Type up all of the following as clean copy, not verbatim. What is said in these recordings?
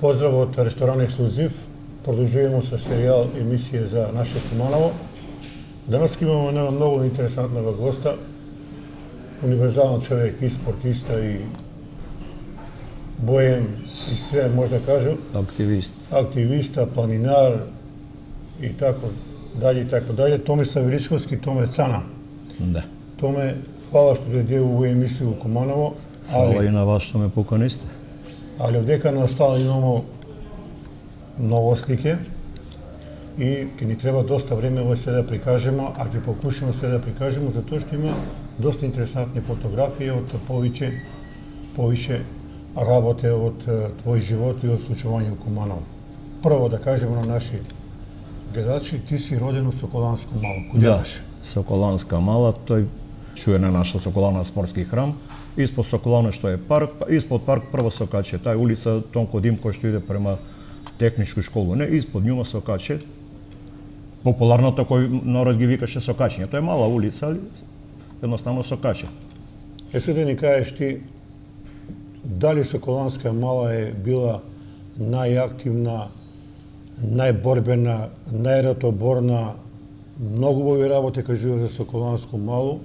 Поздрав од ресторан Ексклузив. Продолжуваме со серијал емисија за наше Куманово. Данас имаме една многу интересантна госта, универзален човек, и спортиста, и боем, и све може да кажу. Активиста, планинар, и така дале, и така дале. Томислав Величковски, Томе Цана. Да. Томе, фала што дојде во емисија во Куманово. Фала и на вас што ме поканисте. Ali ovdeka nastalo imamo mnogo slike i ќе ни треба доста време ово се да прикажемо, а ќе покушаме се да прикажемо, затоа што има доста интересантни фотографии од повише работе од твој живот и од случување во Куманово. Прво да кажеме на наши гледачи, ти си роден у Соколанско мало. Да, Соколанска мала, тој чуена наша Соколана спортски храм. Испод Соколана што е парк, испод парк прво Сокаче, тај улица Тонко Димко што иде према техничку школу, не, испод њума Сокаче. Популарното кој народ ги викаше Сокачење, тоа е мала улица, али едноставно Сокаче. Сега да ни кажеш ти, дали Соколанска мала е била најактивна, најборбена, најратоборна, многу бови работи кажува за Соколанско мало,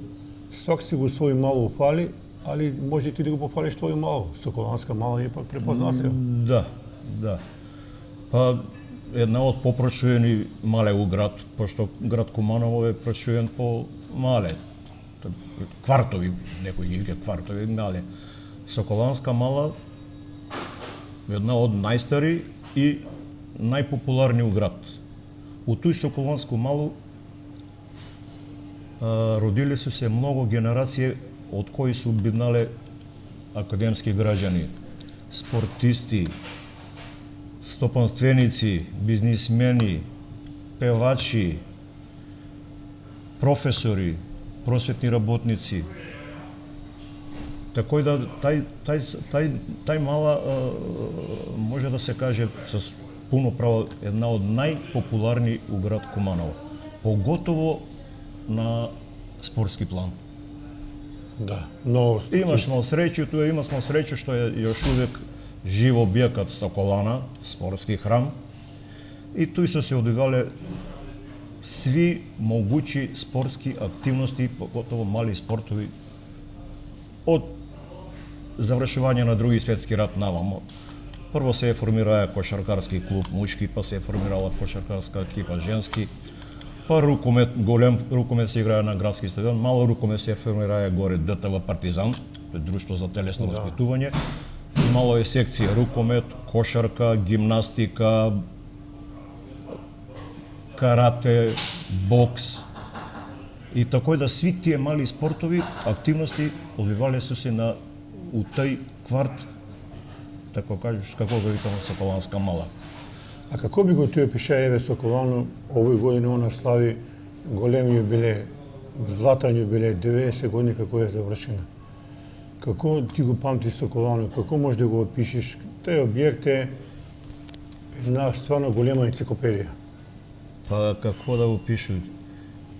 свак си го свој мало уфали, ali може ти да го пофалиш твој мало. Соколанска мала е пак препознатлива. Да. Па една од попрочуени мале у град, пошто град Куманово е прочуен по мале. Квартови, некои ги вика квартови, мале. Соколанска мала една од најстари и најпопуларни у град. У тој Соколанско мало родили се многу генерации од кои су биднале академски граѓани, спортисти, стопанственици, бизнисмени, певачи, професори, просветни работници. Такој да тај мала може да се каже со пуно право една од најпопуларни у град Куманово, поготово на спортски план. Да, но имашмо среќу што е још увек жив објектот Соколана, спортски храм, и тој се одвивале сви могучи спортски активности, поготово мали спортови, од завршување на Други светски рат навамо. Прво се формираа кошаркарски клуб мушки, па се формирала кошаркарска екипа женски, па рукомет, голем рукомет се играе на градски стадион, мало рукомет се формирае горе ДТВ Партизан, друштво за телесно воспитување. Имало е секција рукомет, кошарка, гимнастика, карате, бокс. И такој да сви тие мали спортови активности одвивале се на у тој кварт, така кажеш, како го викаме Соколанска мала. А како би го ти опиша Еве Соколано, овој година она слави голем јубилеј, златен јубилеј, 90 години како е завршена. Како ти го памти Соколано, како можеш да го опишеш? Тој објект е една стварно голема енциклопедија. Па како да го опишам?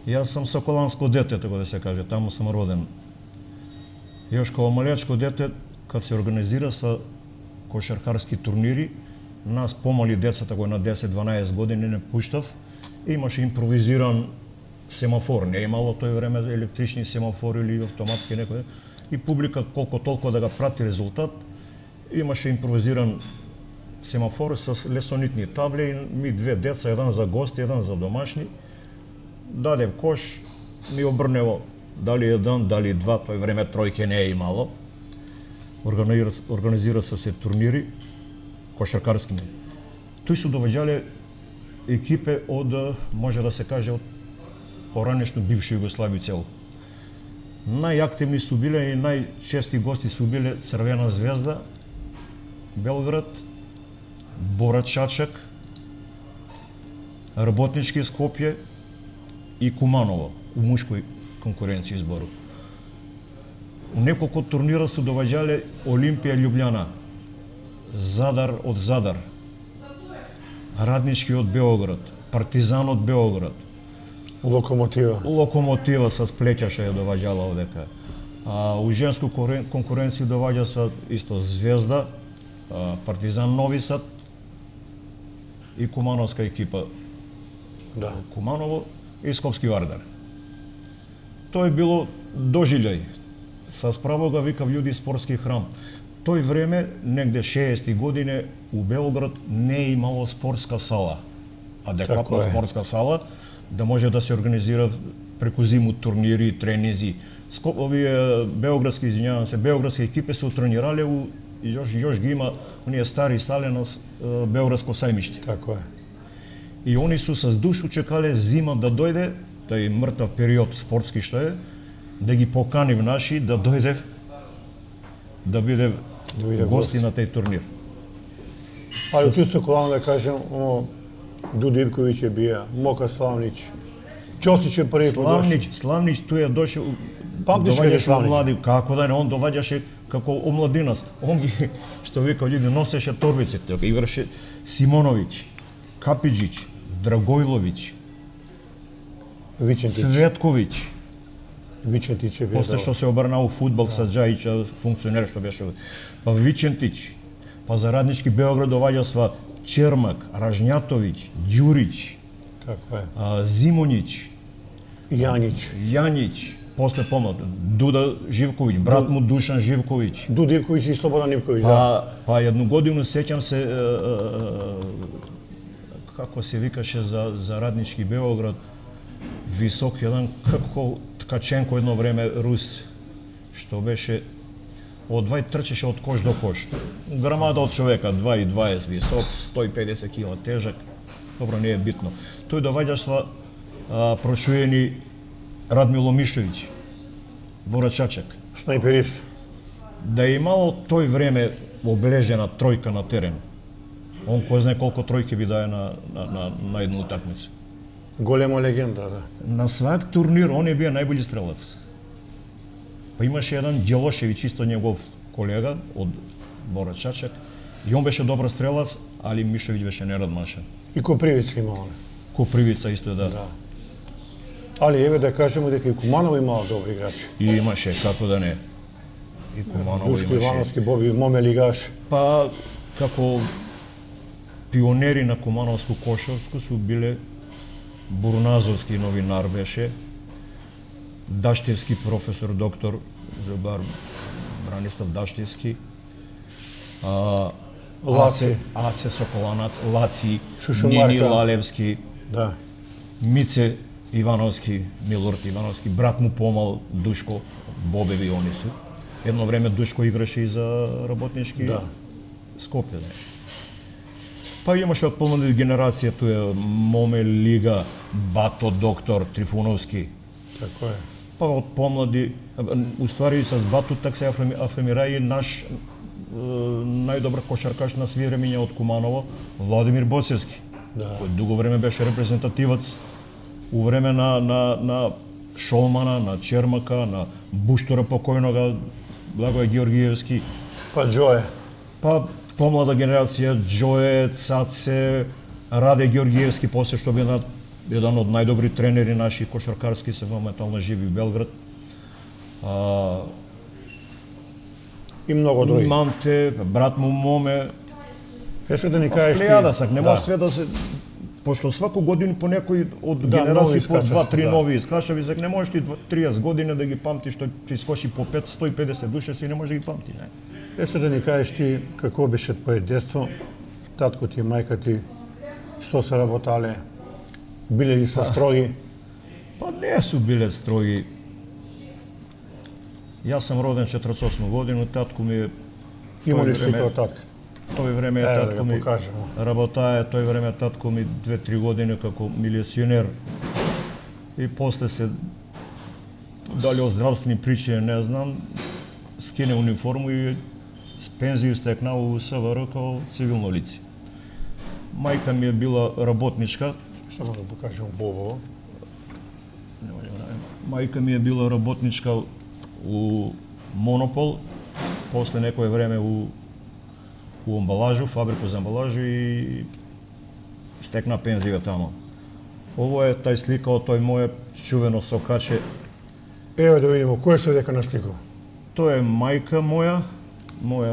Јас сум соколанско дете, така да се каже, таму сум роден. Још како малечко дете, кад се организираа кошаркарски турнири, нас помали децата кои на 10-12 години не пуштав, имаше импровизиран семафор, не имало тој време електрични семафори или автоматски некој, и публика колку толку да го прати резултат, имаше импровизиран семафор со лесонитни табли, и ми две деца, еден за гости, еден за домашни, дадев кош, ми обрнево дали еден, дали два, тој време тројке не е имало. Организира се турнири кошаркарски. Тој се доваѓале екипе од, може да се каже, од поранешно бивша Југославија цел. Најактивни су биле и најчести гости су биле Црвена звезда, Белград, Бора Чачак, Работнички Скопје и Куманово у мушкој конкуренција избору. У неколку турнира се доваѓале Олимпија Љубљана, Задар од Задар, Раднички од Београд, Партизан од Београд, Локомотива се сплеќаше ја доваѓала одека. У женску конкуренција доваѓа се исто Звезда, Партизан Нови Сад, и кумановска екипа. Да. Куманово и Скопски Вардар. Тоа е било дожилјај. Со справо го викав луѓе спортски храм. Тој време, негде 60-ти години, у Белград не е имало спортска сала. Адекватна спортска сала, да може да се организира преку зиму турнири, тренизи. Овие белградски, извинјавам се, белградски екипи се тренирале у još ги има оние стари сали на Белградско сајмиште. Така е. И они су с душу чекале зима да дојде, тај мртав период спортски што е, да ги поканив наши да дојде да биде гости на тај турнир. Ali tu su kolano da kažem, Duda Ivković je bija, Moka Slavnić, Ćosić je prvi put došao. Slavnić tu je došao, Pamtiš kad je Slavnić? Mladi, kako da ne, on dovađaše како omladinac. On ги, што вика ljudi, носеше торбиците, играше Симоновиć, Капиџиć, Драгојловиć, Vičentić. Цветковиć. Vičentić je bio После што се обрна у фудбал со Џајич, функционер што беше. Па Вичентиć, па за Раднички Београд доваѓа сва Чермак, Ражњатовиć, Ѓуриć, Tako je. Зимониć, Janjić. Јаниć, после помлад, Дуда Живковиć, брат му Душан Живковиć. Duda Ivković i Slobodan Ivković, da. Па едну годину сеќам се како се викаше за Раднички Београд, висок еден како Ткаченко едно време Рус, што беше од 2 трчеше од кош до кош. Грамада од човека, 2,20 висок, 150 кила тежак. Добро, не е битно. Тој доваѓа сва прошуени Радмило Мишовиć, Бора Чачак. Snajperist. Да е имало тој време облежена тројка на терен. Он кој знае колку тројки би дае на една утакмица. Golema legenda, da. На свак турнир он е бил најбољи стрелац. Па имаше еден Ѓелошевиќ, исто негов колега од Бора Чачак, и он беше добар стрелац, али Мишовиć беше нерадмашен. I Koprivicki imao one. Копривица исто да. Da. Ali evo da kažemo da je i Kumanovo imao dobri igrači. И имаше, како да не. И Куманово Duško имаше. Ivановski, Bobi, Mome Ligaš. Па, како пионери на Кумановско кошарско су биле Бурназовски новинар беше, Даштевски професор, доктор Зубар Бранислав Даштевски, Лаци. Аце Соколанац, Лаци, Шушумарка. Нини Лалевски, Da. Мице Ивановски, Милорд Ивановски, брат му помал Душко, Бобеви они су. Едно време Душко играше и за работнички Да. Скопје. Па имаше од помлади генерација, тој е Моме Лига, Бато Доктор Трифуновски. Tako je. Па од помлади, уствари с Бато так се афирмира и наш најдобар кошаркаш на сви времења од Куманово, Владимир Боцевски. Да. Кој дуго време беше репрезентативац у време на Шолмана, на Чермака, на Буштора покојнога, Благој Георгиевски. Pa Džoje. Па помлада генерација, Џое, Цаце, Раде Георгиевски, после што бил еден од најдобри тренери наши кошаркарски, се моментално живи в Белград. I mnogo drugih. Манте, брат му Моме, Sad da ni kažeš ti... плејада сак, не може Da. све да се... Пошто сваку годину по некој од Да, нови генерација по искача, 2-3 да. нови искашави, сак не можеш ти 30 години да ги памтиш, што ти искоши по 150 души, сви не може да ги памти, не? Sad da ni kažeš ti kako biše tvoje djetstvo, tatko ti, majka ti, što se rabotale, bili li su strogi? Па не су биле строги. Јас сам роден 48 година, татко ми е Imali Тој slika време- od tatka. тој време Ево да татко го ми покажемо. работае, тој време татко ми 2-3 години како милиционер. И после се дали од здравствени причини не знам, скине униформу и с пензија стекна у СВР како цивилно лице. Мајка ми е била работничка, Samo da pokažemo Bobovo. Мајка ми е била работничка у Монопол, после некое време у амбалажу, фабрику за амбалажу и стекна пензија тамо. Ово е тај слика од тој моје чувено сокаче. Evo da vidimo, ko je se ovdje na sliku? Тоа е мајка моја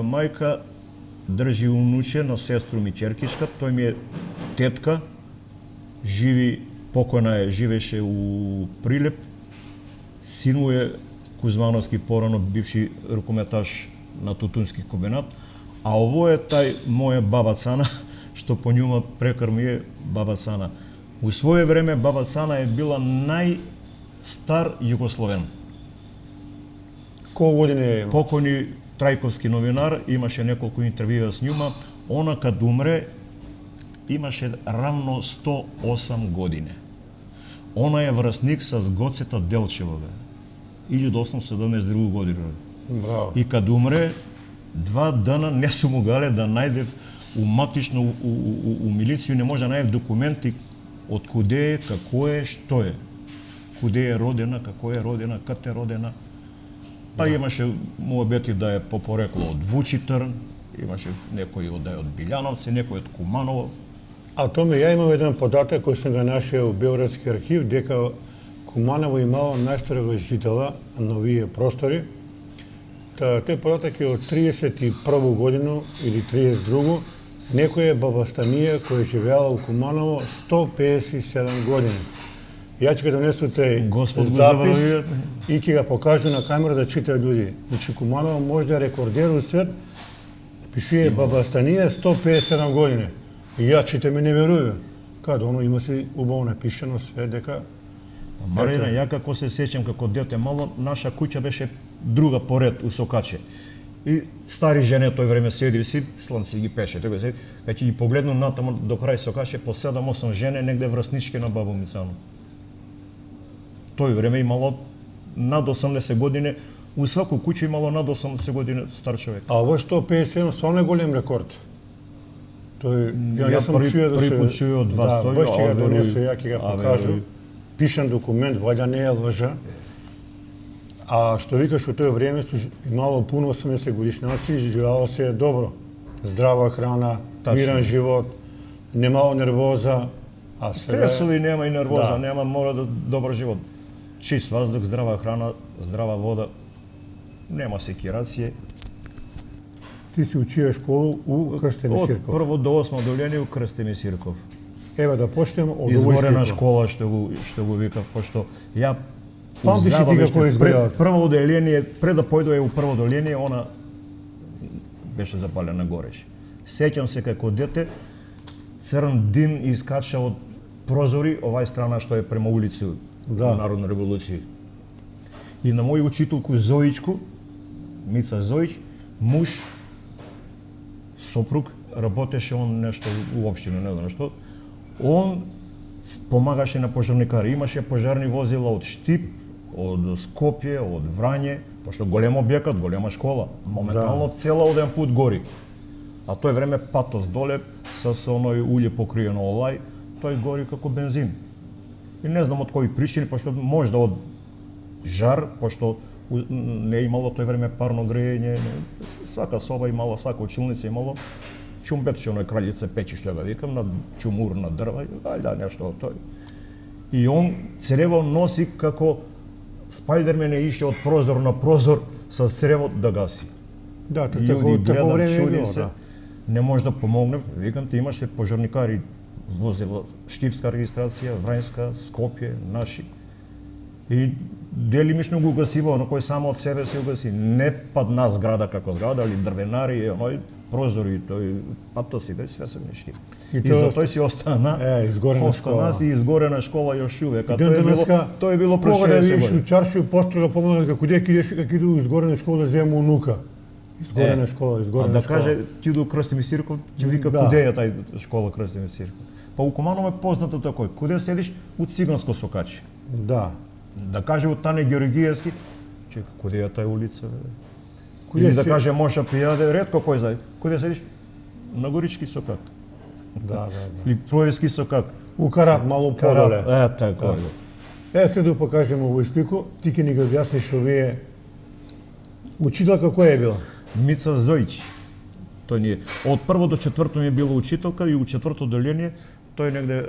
мајка држи унуче на сестру ми ќеркичка, тој ми е тетка, живеше у Прилеп, син му е Кузмановски, порано бивши рукометаш на Тутунски комбинат, а ово е тај моја баба Цана, што по њума прекрми е баба Цана. У своје време баба Цана е била најстар југословен. Колку години е? Покойни Трајковски новинар, имаше неколку интервјуа с њума, она кад умре имаше равно 108 години. Она е врсник со Гоцета Делчевове. 1872 година. Браво. И кад умре, 2 дана не су могале да најдев у матично, у милицију не може да најдев документи од куде е, како е, што е. Куде е родена, како е родена, кад е родена. Па имаше муабети да е по порекло од Вучитрн, имаше некој од Билјановци, некој од Куманово. А томе, ја имам еден податок кој сум го нашел у Белградски архив, дека Куманово имало најстарого жителя на овие простори. Тој податок е од 31 годину или 32, некоја бабастанија која живеала у Куманово 157 години. Ја ќе донесу тај запис и ќе го покажу на камера да читаат луѓе. Значи Куманово може да рекордира у свет, пише бабастанија 157 години. И ја читам и не верувам. Каде оно има си убаво напишано све дека Марина, ја како се сеќам како дете мало, наша куќа беше друга поред у Сокаче. И стари жени тој време седи си, сланци ги пеше. Така се, кога ќе ги погледнам натаму до крај Сокаче по 7-8 жени негде врснички на бабу Мицану. Тој време имало над 80 години, у сваку куќа имало над 80 години стар човек. А овој 157 стварно е голем рекорд. Тој ја не сум чуo да се први пат чуo од вас тој. Да, ќе го донесу, ја ќе го покажу. веруј. Пишан документ, ваljda не е лжа. А што викаш у тој време имало пуно 80 годишњаци, живеало се е добро. Здрава храна, Тачно. мирен живот, немало нервоза, а сега Стресови нема и нервоза, Да. нема мора да добар живот. Чист воздух, здрава храна, здрава вода. Нема секираcije. Ти си учиеш школу у Крстени Од Сирков. прво до 8 одделение у Крстени Сирков. Еве да почнем од Изгорена овој школа што го викав, пошто ја Памтиш ли ти како изгледа? Прво одделение, пред да појдоја у прво одделение, она беше запалена гореше. Сеќам се како дете, црн дим искача од прозори, овај страна што е према улици Да. Народна револуција. И на мој учителку Зоичку, Мица Зоич, муж, сопруг, работеше он нешто у општина, не знам што. Он помагаше на пожарникари. Имаше пожарни возила од Штип, од Скопје, од Врање, пошто голем објекат, голема школа. Моментално цела оден пут гори. А тој време патос доле со оној улје покриено олај, тој гори како бензин. И не знам од кои причини, пошто можда од жар, пошто не имало тој време парно грејење, свака соба имала, свака училница имало чумбет, оној кралјица печи, што го викам, на чумур на дрва, ајда нешто од тој. И он црево носи како Спајдермен е ише од прозор на прозор со црево да гаси. Да, Луѓе тако гледат, време е чуди било, се, да. не може да помогне. Викам ти имаше пожарникари, возила Штипска регистрација, Врањска, Скопје, наши. И делимично го гасива, оно кој само од себе се угаси. Не падна зграда како зграда, али дрвенари, оној прозори, тој патоси, да све се нешти. И за тој си остана, изгорена школа. остана си изгорена школа још увек, а Ден денеска, тоа е било пред кога да 60 видиш у години. чаршију постора помогнат како дек идеш како иду изгорена школа да зему унука. Изгорена школа, А изгорена да школа. каже ти до Крстимир Сирков, ќе вика Да. куде е тај школа Крстимир Сирков. Па у Куманово е познато такој, куде седиш у циганско Сокаче. Да. Да каже у Тане Георгиевски, чека куде е тај улица бе? Куде Или да си- каже Моша Пијаде, ретко кој знае. Куде седиш? На Горички Сокак. Да, да, да. Или Троевски Сокак. У Карат малу подоле. Така. Е, сега да покажеме овој слику, ти ќе ни го објасниш овие учителка која е била? Мица Зоич. Тој ни е. Од прво до четврто ми е била учителка и у четврто одделение тој негде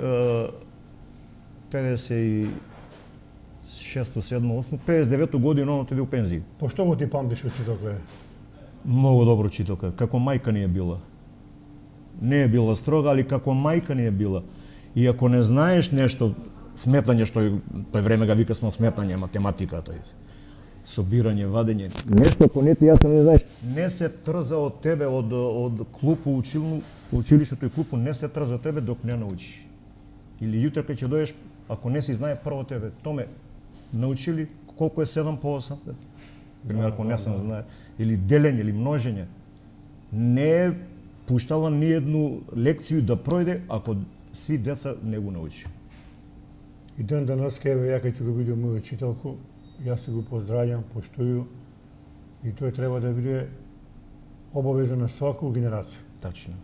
56, 7, 8, 59 година он отиде у пензија. По што го ти памтиш учителка е? Многу добра учителка, како мајка ни е била. Не е била строга, али како мајка не е била. И ако не знаеш нешто, сметање, што тој време га вика смо сметање, математика, тој собирање, вадење. Нешто ако не ти јасно не знаеш, не се трза од тебе од клупу училиштето и клупу не се трза од тебе док не научиш. Или јутре кога ќе дојдеш, ако не си знае прво тебе, томе научили колку е 7 по 8. Пример, ако не сам знае, или делење, или множење. Не е пуштала ни едну лекцiju да пројде ако сви деца не го научи. И ден денес, еве, ја кога ќе го видам мој учителку, јас се го поздравljam, поштую, и тој треба да биде обавеза на сваку генерација. Тачно.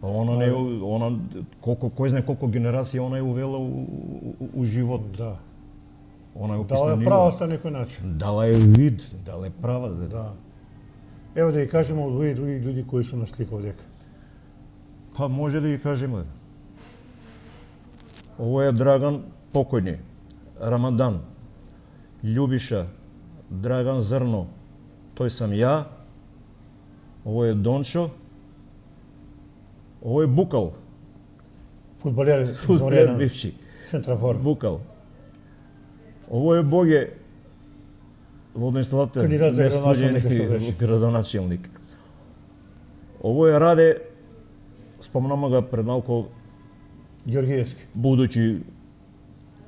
Па она колку кој знае колку генерации она е увела у живот. Да. Она е Дала е права на некој начин. Дала е вид, дала е права за да. Ево да ги кажеме од овие други луѓе кои се на слика овдека. Па може да ги кажеме. Ово е Драган покојни, Рамадан, Љубиша, Драган Зрно, тој сам ја, ово е Дончо, ово е Букал. Фудбалер бивши. Центрафор. Букал. Ово е Боге, водоинсталатор, кандидат за градоначелник. Ово е Раде, спомнама ga пред малку, Георгиевски. Будучи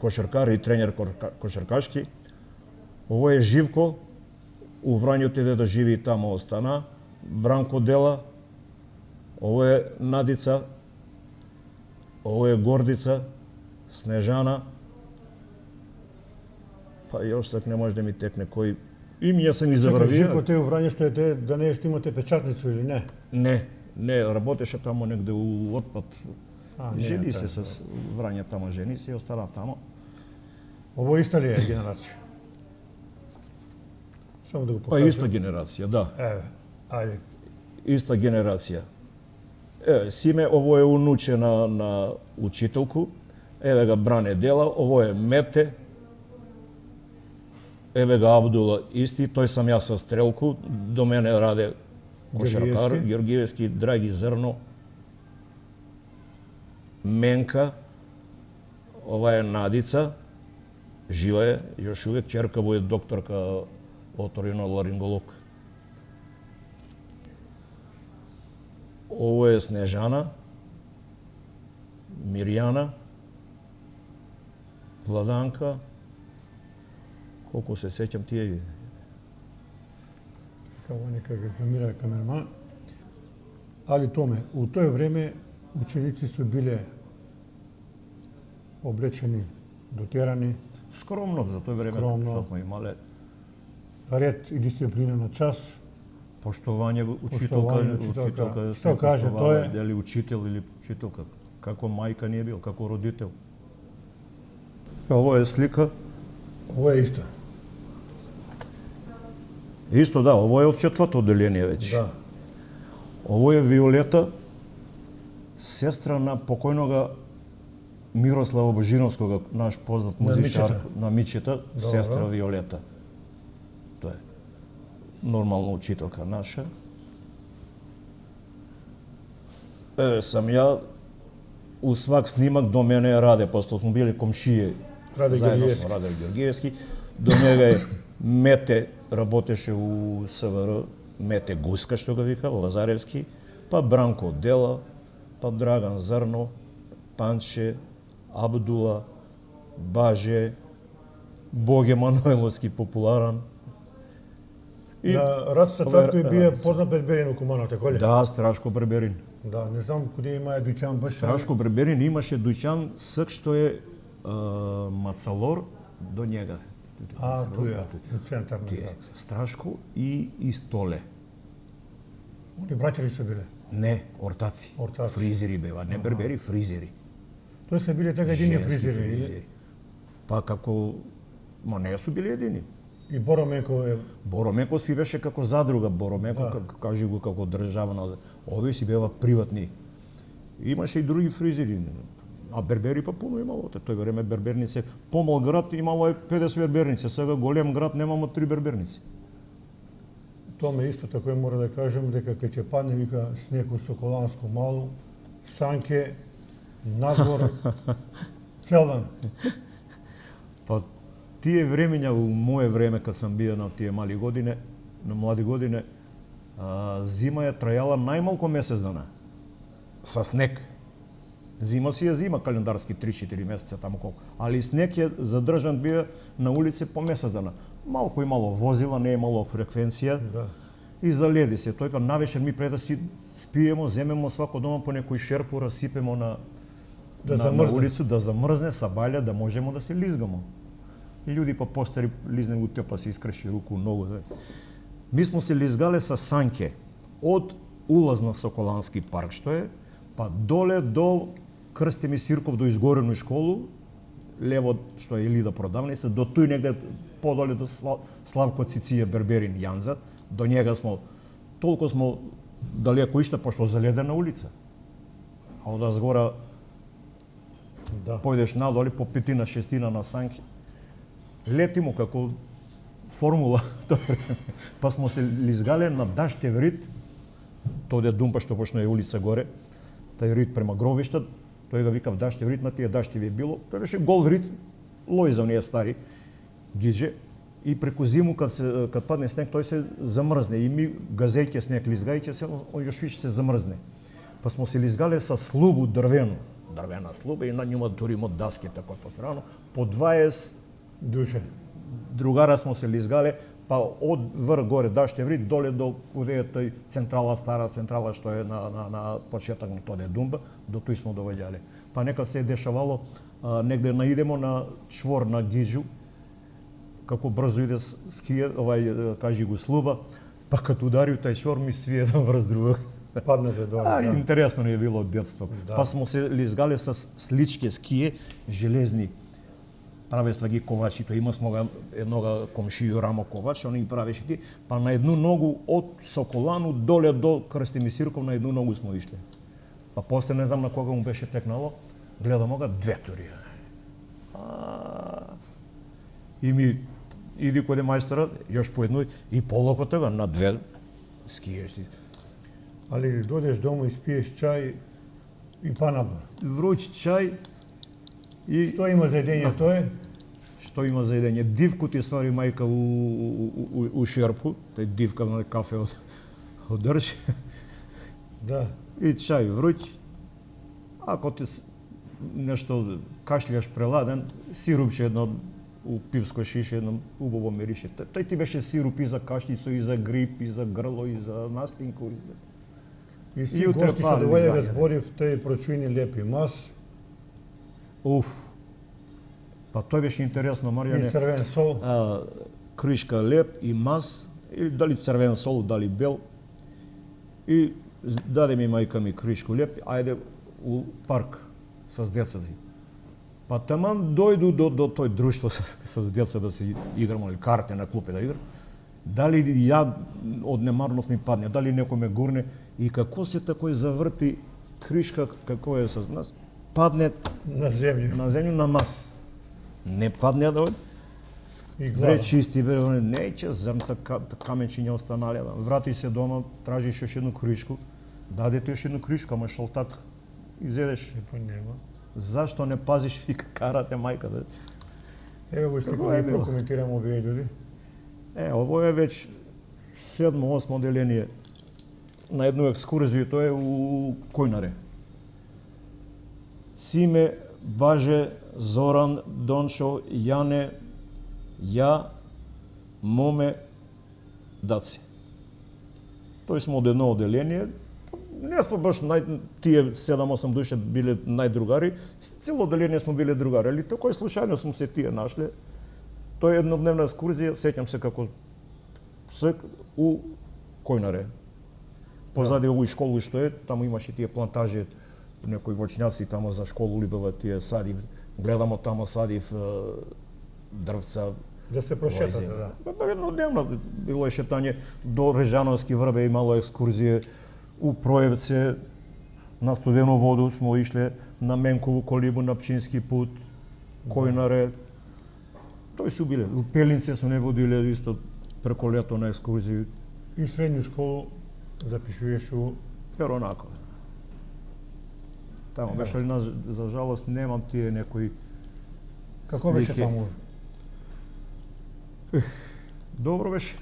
кошаркар и тренер кошаркашки. Ово е Живко, у Врању отиде да живи и тамо остана. Бранко Дела, ово е Надица, ово е Гордица, Снежана. Па још сак не може да ми текне кој имиња се ми забравија. Живко, те у Врање што е те, да не што имате печатницу или не? Не, работеше тамо негде у отпад. Жени се така. с Врање тамо, жени се и остана тамо. Ово иста ли е генерација? Само да го Па покажем. иста генерација, да. Еве, ајде. Иста генерација. Симе, ово е унуче на учителку. Еве га Бране Дела, ово е Мете. Еве га Абдула исти, тој сам јас со стрелку. До мене раде кошаркар, Георгиевски, Драги Зрно. Менка, ова е Надица, жива е, још увек ќерка му е докторка оториноларинголог. Ово е Снежана, Мирјана, Владанка, колку се сеќам тие ви. Као нека го замира камерман. Али томе, у тој време ученици се биле облечени, дотерани, Скромно за тој време, Скромно. што смо имале. ред и дисциплина на час. Поштовање учителка, учителка. се Што каже поштовала, тој? дали учител или учителка, како мајка не е бил, како родител. Ово е слика. Ово е исто. Исто да, ово е од четврто одделение веќе. Да. Ово е Виолета, сестра на покојнога Мирослава Божиновскога, наш познат музичар, на Мичета, сестра Виолета. Тоа е нормална учителка наша. Сам ја у свак снимак до мене раде, посто сме били комшије. Раде заедно Георгиевски. сме Раде Георгиевски. До него е Мете, работеше у СВР, Мете Гуска, што го вика, Лазаревски, па Бранко Дела, па Драган Зрно, Панче, Абдула, Баже, Боге Мануеловски популаран. На Рацата татко и бие познат Берберин у Кумано, така ли? Да, Страшко Берберин. Да, не знам куде има дуќан баш. Страшко Берберин имаше дуќан сак што е Мацалор до njega. Туја, у центар на Тие, град. Страшко и Столе. Они браќа ли се биле? Не, ортаци. Ортаци. Фризери бева, не бербери, фризери. Тој се биле така едини Женски фризери. фризери. Па како, ма не су били едини. И Боромеко е Боромеко си беше како задруга, Боромеко, кажи го како државна. Овие си бева приватни. Имаше и други фризери. А бербери па пуно имало. Тој време берберници, помал град имало е 50 берберници, сега голем град немамо 3 берберници. Томе исто тако мора да кажем дека кај ќе падне вика снег у Соколанско мало, санке надвор цел ден. Па тие времења у мое време кога сам био на тие мали години, на млади години, зима ја трајала најмалку месец дана. Со снег. Зима си е зима, календарски 3-4 месеца таму колку. Али снег е задржан био на улице по месец дана. Малку и мало возила, не е мало фреквенција. Да. И заледи се. Тој па навечер ми пред да си спиемо, земемо свако дома по некој шерпу, расипемо на на улицу, да замрзне, сабаља, да можеме да се лизгамо. И луѓе па постари лизне у тепа се искрши руку, ногу. Ми смо се лизгале со санке од улаз на Соколански парк, што е, па доле до Крстими Сирков, до изгорену школу, лево што е Илида продавница, до тој негде подоле до Славко Циција Берберин Јанза, до njega smo, толку smo далеко иште, пошто заледена улица. А од згора Да. појдеш надоле по петина, шестина на санки. Летимо како формула, па смо се лизгале на Даштев рид, тој е думпа што почна е улица горе, тај рид према гробишта, тој го викав Даштев рид, на тие Даштеви е било, тој беше гол рид, лој за оние стари гиџе, и преку зиму кад падне снег тој се замрзне и ми газејќе снег лизгајќе се, он још више се замрзне. Па смо се лизгале со слубу дрвена слуба и на њума дури од даски тако пострано, по 20 Душе. другара смо се лизгале, па од врх горе Даштев рид доле до куде е тој централа, стара централа што е на почеток на тој думба, до тој смо доваѓале. Па некад се е дешавало негде наидемо на чвор на гиџу, како брзо иде скија, кажи го слуба, па като удариу тај чвор ми свие еден врз друг. Паднете доле. Али Да. интересно ни е било од детство. Да. Па смо се лизгале со слички скије, железни. Правесла ги ковачите. Има смо еднога комшију Рамо Ковач, он ги правеше ти, па на едну ногу од Соколану доле до Крстими Сирков на едну ногу смо ишле. Па после не знам на кога му беше текнало, гледам ога две тури. И ми иди кој е мајсторот, још по едној и полоко тоа на две скиеш си. Али дојдеш дома и спиеш чај и па надвор. Вруќ чај и Што има за едење тоа? што има за едење? Дивку ти ствари мајка у шерпу, тај дивка на кафе од држ. Да. И чај вруќ. Ако ти нешто кашљаш преладен, сирупче едно у пивско шише, едно убаво мирише. Тој ти беше сируп и за кашлицу, и за грип, и за грло, и за настинку. И си И утре гости што пали доваѓа изгања. разборив тај прочујни лепи мас Уф. Па тој беше интересно, и Марјане. црвен сол. Кришка леп и мас, или дали црвен сол, дали бел. И даде ми мајка ми кришку леп, ајде у парк с децата. Па таман дојду до тој друштво с деца да се играмо или карте на клупе да играм. Дали ја од немарност ми падне, дали некој ме гурне и како се такој заврти кришка како е со нас, падне На земја. на земја на мас. Не падне да И Бре глава. чисти, бре, неќе зрнца каменчиња останале. Врати се дома, тражиш још едну кришку, дадете још едну кришку, ама шолтак изедеш. Па нема. Зашто не пазиш, вика, карате мајка да... Еве го Како слику е да било? прокоментирам овие људи. Ово е веќе 7-8 деление на едну екскурзија, тоа е у Којнаре. Симе, Баже, Зоран, Дончо, Јане, ја, Моме, Даци. Тој смо од едно оделение. Не сме баш тие 7-8 души биле најдругари, цело оделение сме биле другари, али такој случајно сме се тие нашле. Тоа е еднодневна екскурзија, сеќам се како сек у Којнаре. Позади овој школу што е, таму имаше тие плантажи, некои воќњаци тамо за школу либава тие садив, гледамо тамо садив дрвца. Да се прошетате, лојзи. да. Па еднодневно било е шетање до Режановски врбе, имало екскурзија у Проевце, на Студено воду смо ишле, на Менкову колибу, на Пчински пут, Којнаре. Тој су биле. У Пелинце сме не водиле исто преко лето на екскурзија. И средњу школу запишуваш у Перонаков. Тамо беше ли за жалост немам тие некои Како беше слики. таму? Добро беше.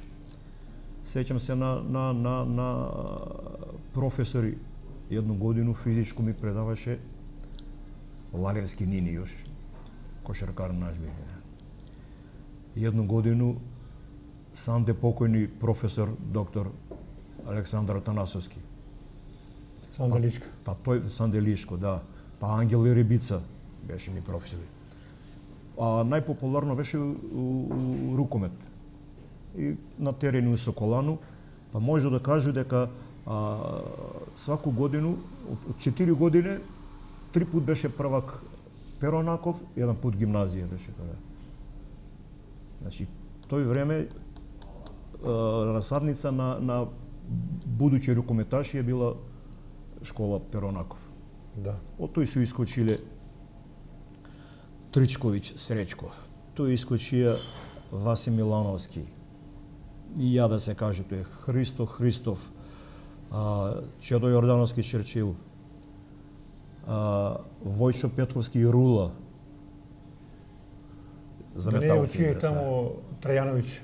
Сеќам се на професори. Едну годину физичко ми предаваше Ларевски Нини још. Кошаркар наш беше. Едну годину санде покојни професор доктор Александар Атанасовски. Санделичка. Па тој Санделишко, да. Па Ангел Рибица беше ми професор. А најпопуларно беше у рукомет. И на терени у Соколану, па може да кажу дека сваку годину, од 4 години, 3 пат беше првак Перонаков, 1 пат гимназија беше тоа. Значи, тој време насадница на будучи рукометаши е била школа Перонаков. Да. Од тој се искочиле Тричковиќ Среќко, тој искочија Васи Милановски, и ја да се каже, тој е Христо Христов, Чедо Јордановски Черчил, Војчо Петковски и Рула. За Да не металци учие игра, таму Трајановиќ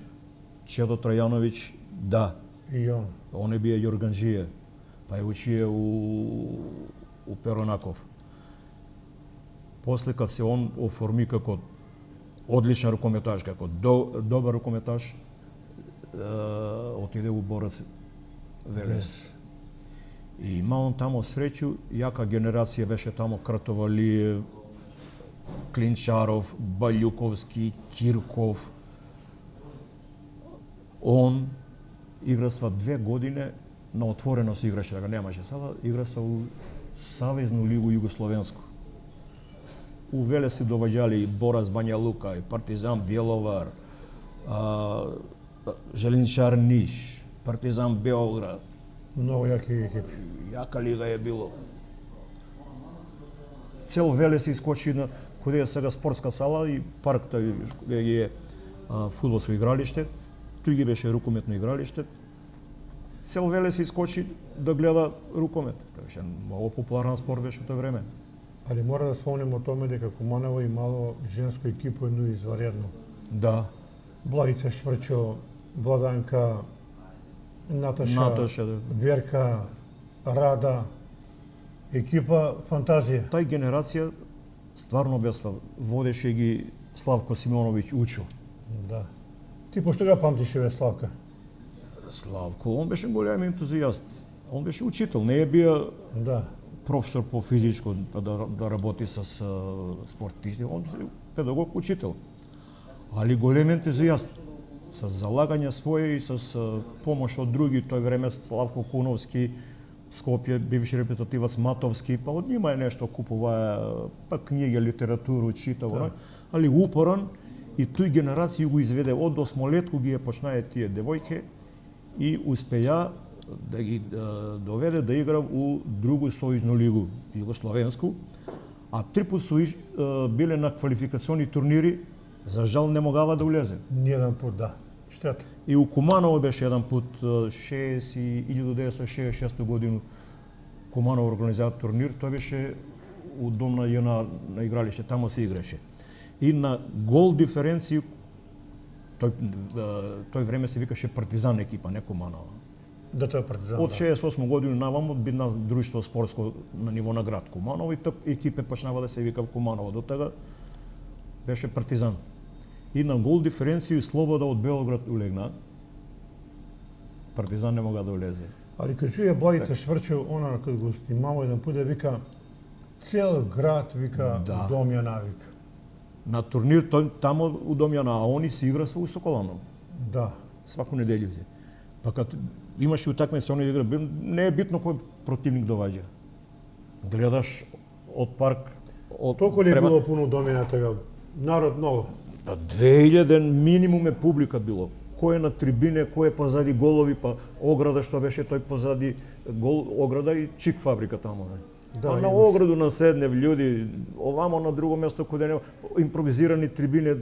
Чедо Трајановиќ, да, и он. он е бие Јорганџија, па е учие у Перонаков. После кад се он оформи како одличен рукометаш, како добар рукометаш, отиде у Борац Велес. И има он тамо среќу, јака генерација беше тамо Кратовалиев, Клинчаров, Балјуковски, Кирков. Он играсва 2 години на отворено се играше, да го немаше сада, играсва у Савезну лигу Југословенско. У Велес се доваѓали и Борас Бања Лука, и Партизан Бјеловар, Желеничар Ниш, Партизан Београд. Многу јаки екипи. Јака лига е било. Цел Велес искочи на каде е сега спортска сала и парк тој е фудбалско игралиште, тој ги беше рукометно игралиште. Цел Велес искочи да гледа рукомет. Тоа беше многу популарен спорт беше тој време. Али мора да спомнем о томе дека Куманово имало женско екипо едно изваредно. Да. Благица Шврчо, Владанка, Наташа, да. Верка, Рада, екипа фантазија. Тај генерација стварно бесва, водеше ги Славко Симоновиќ Учо. Да. Ти пошто го памтиш ве Славка? Славко, он беше голем ентузијаст. Он беше учител, не е бија Да. професор по физичко да работи с спортисти, он беше педагог, учител. Али голем ентузијаст. С залагање своје и с помош од други, тој време Славко Куновски, Скопје, бивши репетативац Матовски, па од нима е нешто купува, па книги, литературу, читава, да. Али упоран и тој генерација го изведе од осмолетку ги ја почнае тие девојке и успеја да ги доведе да игра у другу сојузну лигу, Југословенску, а 3 пат биле на квалификациони турнири, за жал не могава да улезе. Ниједен пат, да. Штета. И у Куманово беше еден пат 1966 годину Куманово организира турнир, тој беше у дом на JNA на игралиште, тамо се играше. И на гол диференција тој време се викаше Партизан екипа, не Куманово. Да, тоа е Партизан. Од 68 години наваму бидна друштво спортско на ниво на град Куманово и тој екипе почнава да се вика Куманово. До тога беше Партизан. И на гол диференција Слобода од Белоград улегна. Партизан не мога да улезе. Али кажуја Благица Шврчо, она кога го снимало еден пут да вика цел град вика Да. Домјана вика. На турнир тамо у Домјана, а они се играсва у Соколаново. Да. Сваку неделју. Па кад имаше утакмица, они игра, не е битно кој противник доваѓа. Гледаш од парк, од Толку ли е било пуно Домјана тега? Народ многу. Па 2000 минимум е публика било. Кој е на трибине, кој е позади голови, па ограда што беше тој позади ограда и чик фабрика тамо. Да, на имаш. ограду наседнев луѓе, овамо на друго место каде не импровизирани трибине,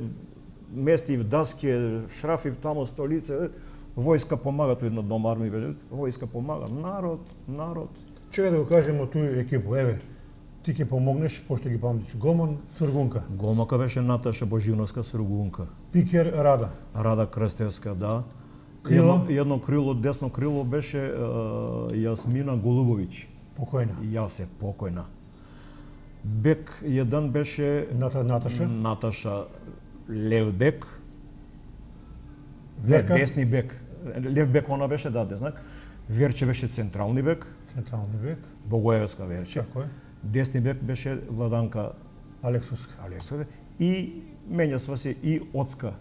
мести в даске, шрафи тамо столице, Војска помага, тој на дом армија беше, војска помага, народ. Чека да го кажеме тој екипу, еве, ти ќе помогнеш, пошто ги памтиш, голман Сургунка, Голмака беше Наташа Божиновска Сургунка, пикер Рада, Рада Крстевска, да. Крило? Едно крило, десно крило беше Јасмина Голубовиќ. покојна, Јас е покојна. Бек еден беше Наташа, Наташа лев бек. Верка? Десни бек. Лев бек она беше, да, деснак. Верче беше централни бек, централни бек, Богоевска Верче. така е, Десни бек беше Владанка Алексовска. Алексова и мењасва се и Оцка.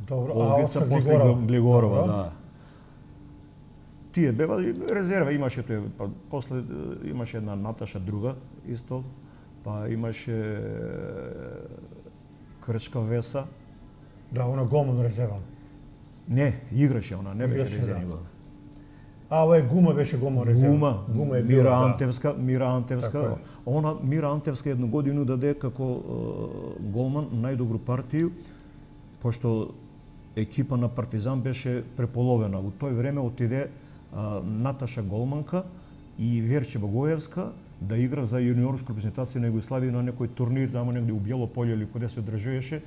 Добро, Олгица Оскар после Глигорова. Глигорова, Добро. да. Тие бева резерва, имаше тој, па после имаше една Наташа друга исто, па имаше Крчка Веса. Да, она голман резерван. Не, играше она, не беше Играше, резервен. да. А овој Гума беше голман резерван. Гума е Мира била, Антевска, Мира Антевска. Така е. Она Мира Антевска едну годину даде како голман најдобру партију, пошто екипа на Партизан беше преполовена. У тој време отиде Наташа Голманка и Верче Богоевска да игра за јуниорска репрезентација на Југославија на некој турнир тамо негде у Бело поле или каде се одржуваше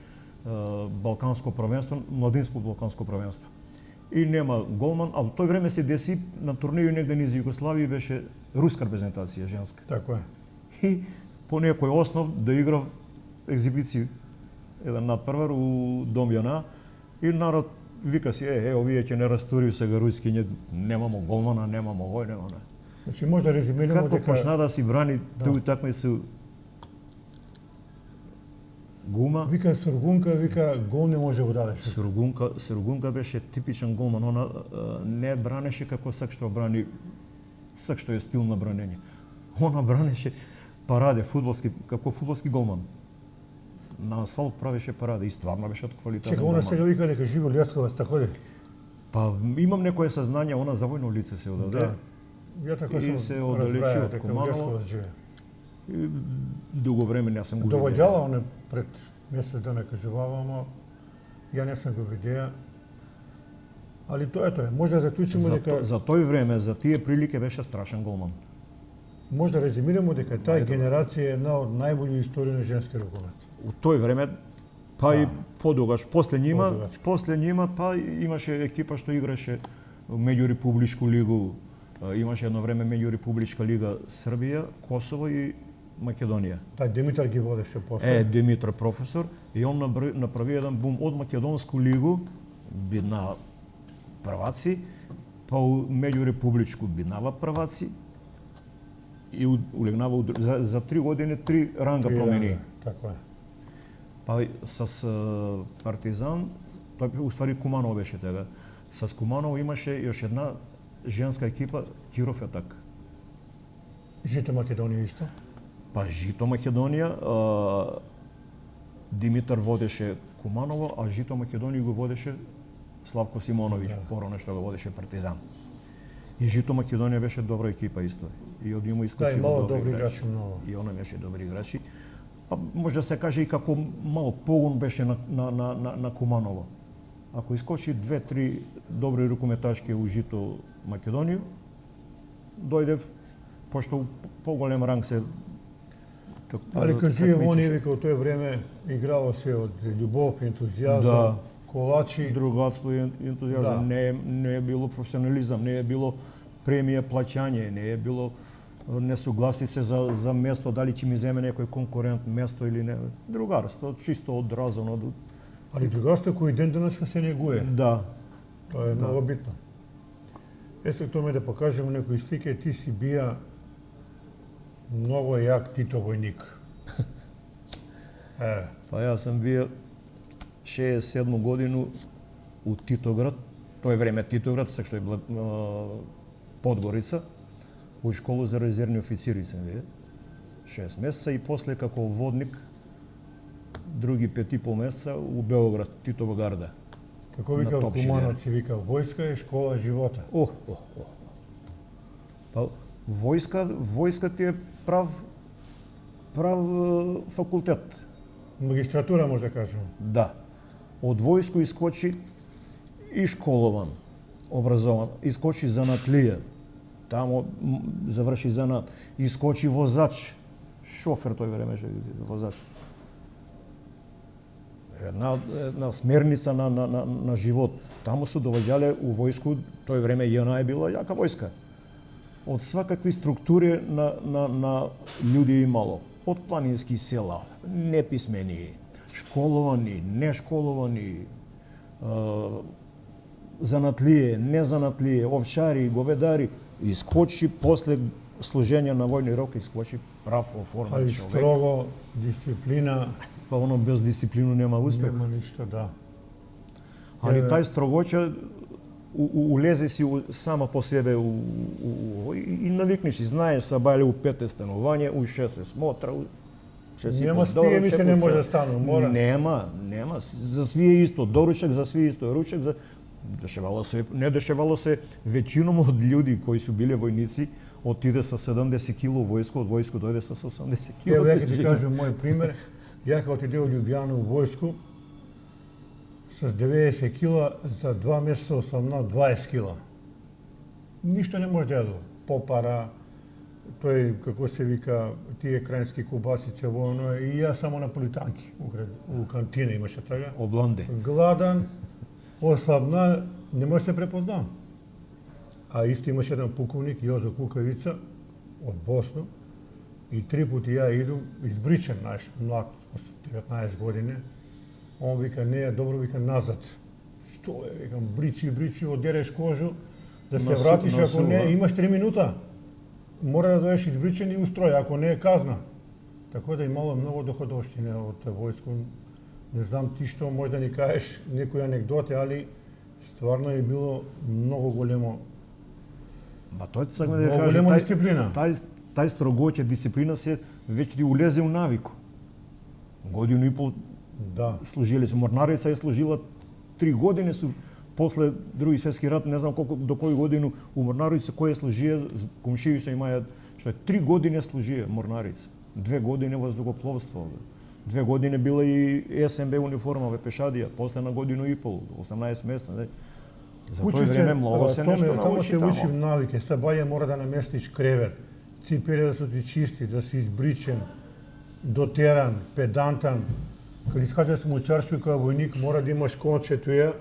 балканско првенство, младинско балканско првенство. И нема голман, а во тој време се деси на турнеју негде низ Југославија беше руска репрезентација женска. Така е. И по некој основ да играв екзибиција еден надпрвар у Дом Јана и народ вика си, овие ќе не растури сега руски, немамо голмана, немамо овој, немамо. Значи може да резимираме Како дека почна да си брани тој такмицу Гума, вика Сургунка, вика гол не може го дадеш. Сургунка беше типичен голман, она не бранеше како сак што брани, сак што е стил на бранење. Она бранеше параде, фудбалски, како фудбалски голман. На асфалт правеше параде и стварно беше од квалитетен Чека, она голман. сега вика дека Живо Љасковац, така ли? Па имам некое сознање, она за војно лице се одаде. Да. Ја така И сум се оддалечи разбраја од дека Куманово. Љасковац живее. И дуго време не сум го видел. Доваѓала оне пред месец дана кажувавамо, ја не сум го видеа. Али тоа е. Може да заклучиме дека За тој време, за тие прилики беше страшен голман. може да резимираме дека таа генерација е една од најбољи истории на женски рукомет. У тој време, па и подогаш, после Подогаш. њима, па имаше екипа што играше меѓурепубличку лигу. Имаше едно време меѓурепубличка лига Србија, Косово и Македонија. Тај Димитар ги водеше после. Димитар професор и он направи еден бум од македонску лигу, бидна прваци, па у меѓурепубличку биднава прваци и улегнава за 3 години 3 ранга промени. Така е. Па с Партизан, тој уствари Куманово беше тега. С Куманово имаше још една женска екипа Киров Атак. Жито Македонија исто. Па Жито Македонија, Димитар водеше Куманово, а Жито Македонија го водеше Славко Симоновиќ, порано што го водеше Партизан. И Жито Македонија беше добра екипа исто. И од нему исклучиво имало добри добри играчи. играчи многу. И она беше добри играчи. Па може да се каже и како мал погон беше на Куманово. Ако искочи 2-3 добри рукометачки у Жито Македонија, дојдев, пошто у поголем ранг се Али кажи они вика од тој време играло се од љубов, ентузијазам, Да. колачи. другатство и ентузијазам. Да. Не е било професионализам, не е било премија плаќање, не е било несугласице за место, дали ќе ми земе некој конкурент место или не. Другарство, чисто одразано. Али другарство кој ден денеска се негуе. Да. Тоа е многу битно. Сега тоа ме да покажеме некои слики, ти си бија многу јак Тито војник. Па јас сум бил 67 годину у Титоград, тој време Титоград, се што е Подгорица, у школу за резервни официри сум бил 6 месеца и после како водник други 5,5 месеца у Белоград, Титова гарда. Како вика На Топшине. Кумановци, вика војска е школа живота. Па војска ти е прав факултет. Магистратура може да кажеме. Да. Од војско искочи и школован, образован, искочи занатлија, тамо заврши занат, искочи возач, шофер тој време возач. Една смерница на живот. Таму се доваѓале у војску, тој време JNA е била јака војска. Од свакакви структури на луѓе имало. Од планински села, неписмени, школовани, нешколовани, занатлие, незанатлие, овчари, говедари. Искочи после служење на војни рок, искочи прав оформен Али човек. строго, дисциплина, Па оно без дисциплину нема успех. нема ништо, да. Али тај строгоќа улезе си сама по себе и навикнеш, и знаеш са бајле у 5 станување, у 6 се смотра, ще си Нема под спиеми се доручек, не у може се- да стану, мора. Нема. За свие исто доручек, за свие исто ручек, не дешевало се веќином од луѓе кои су биле војници, отиде со 70 кило војско, од војско дојде со 80 кило. Ево, ја ќе ти кажам мој пример. Ја кога отидео у Љубјана у војску, с 90 кила, за 2 месеца ослабнал 20 кила. Ништо не може да јадува. Попара, тој, како се вика, тие крајнски кубасице, во оно, и јас само наполитанки. У кантина имаше така. Обланде. Гладан, ослабна, не може да се препознам. А исто имаше еден пуковник, Јозо Кукавица, од Босно, и 3 пати ја идум, избричен, знаеш, млад, 19 години. Он вика, не е добро, вика, назад. Што е, викам, бричи, одереш кожу, да се вратиш, ако не, имаш 3 минута. Мора да дојдеш избричен и устрој, ако не е казна. Така да имало многу доходовштина од војско. Не знам ти што може да ни кажеш некои анекдоти, али стварно е било многу големо. Ба тој сакам да ја Многу кажам, голема дисциплина. тај строгоќе, дисциплина се веќе ти улезе у навику. Годину и пол Да. служиле се. Морнарица е служила 3 години су после Други светски рат, не знам колку до кој годину у Морнарица кој е служија, комшии се имаат што е 3 години служија Морнарица. 2 години воздухопловство. 2 години била и СМБ униформа во пешадија, после на годину и пол, 18 месеца. За тој време многу се нешто Тамо се научи учи тамо. навике, са баје мора да наместиш кревет, ципеле да се ти чисти, да си избричен, дотеран, педантан. Кога искажа се мучаршо као војник, мора да имаш конче туја,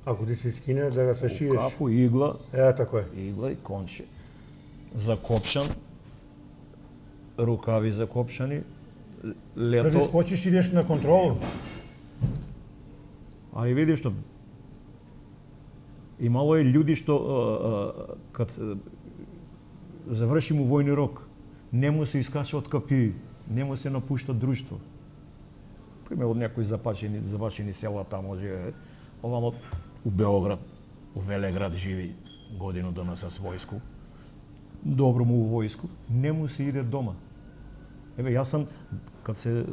ако ти се скине, да го сашиеш. Капу, игла, Тако е. игла и конче. Закопшан, рукави закопшани, Да лето. скочиш идеш на контролу. Али види што имало е луѓе што кад заврши му војни рок, не му се искача од капии, не му се напушта друштво. Пример од некои забачени села тамо живее, овамо у Београд, у Велеград живи годину дана со војско. Добро му у војско, не му се иде дома. Еве јас сам кад се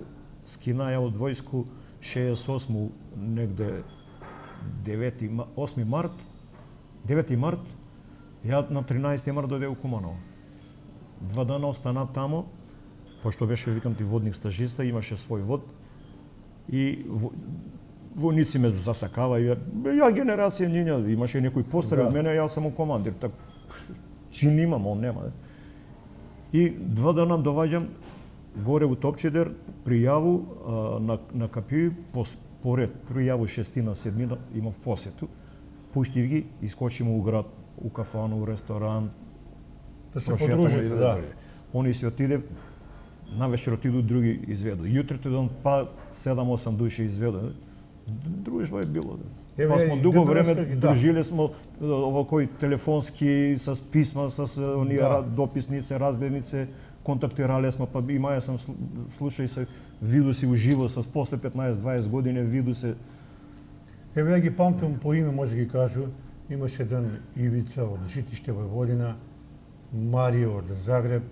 скинаја од војско 68 негде 8 март, ја на 13 март дојде у Куманово. 2 дана остана тамо, пошто беше, викам ти, водник стажиста, имаше свој вод, и војници ме засакава, ја генерација њиња, имаше некои постари од мене, јас сам командир, так чин имам, он нема. И 2 дана доваѓам горе у Топчедер, пријаву на капии, поред пријаву 6-тина, 7 имав посету, пуштив ги, искочиме у град, у кафану, у ресторан, Да се подружите, да. Они си отиде, навечер отиду други изведу. Јутрото ден па 7-8 души изведу. Дружба е било. Еве, Па смо и дуго денеска време ги, да. дружиле смо овој телефонски с писма, с оние Да. дописнице, разгледнице, контактирале смо, па имаја сам случај се виду си уживо с после 15-20 години виду се. Еве ја ги памтам по име, може ги кажу. Имаше еден Ивица од Житиште Војводина, Марио од Загреб,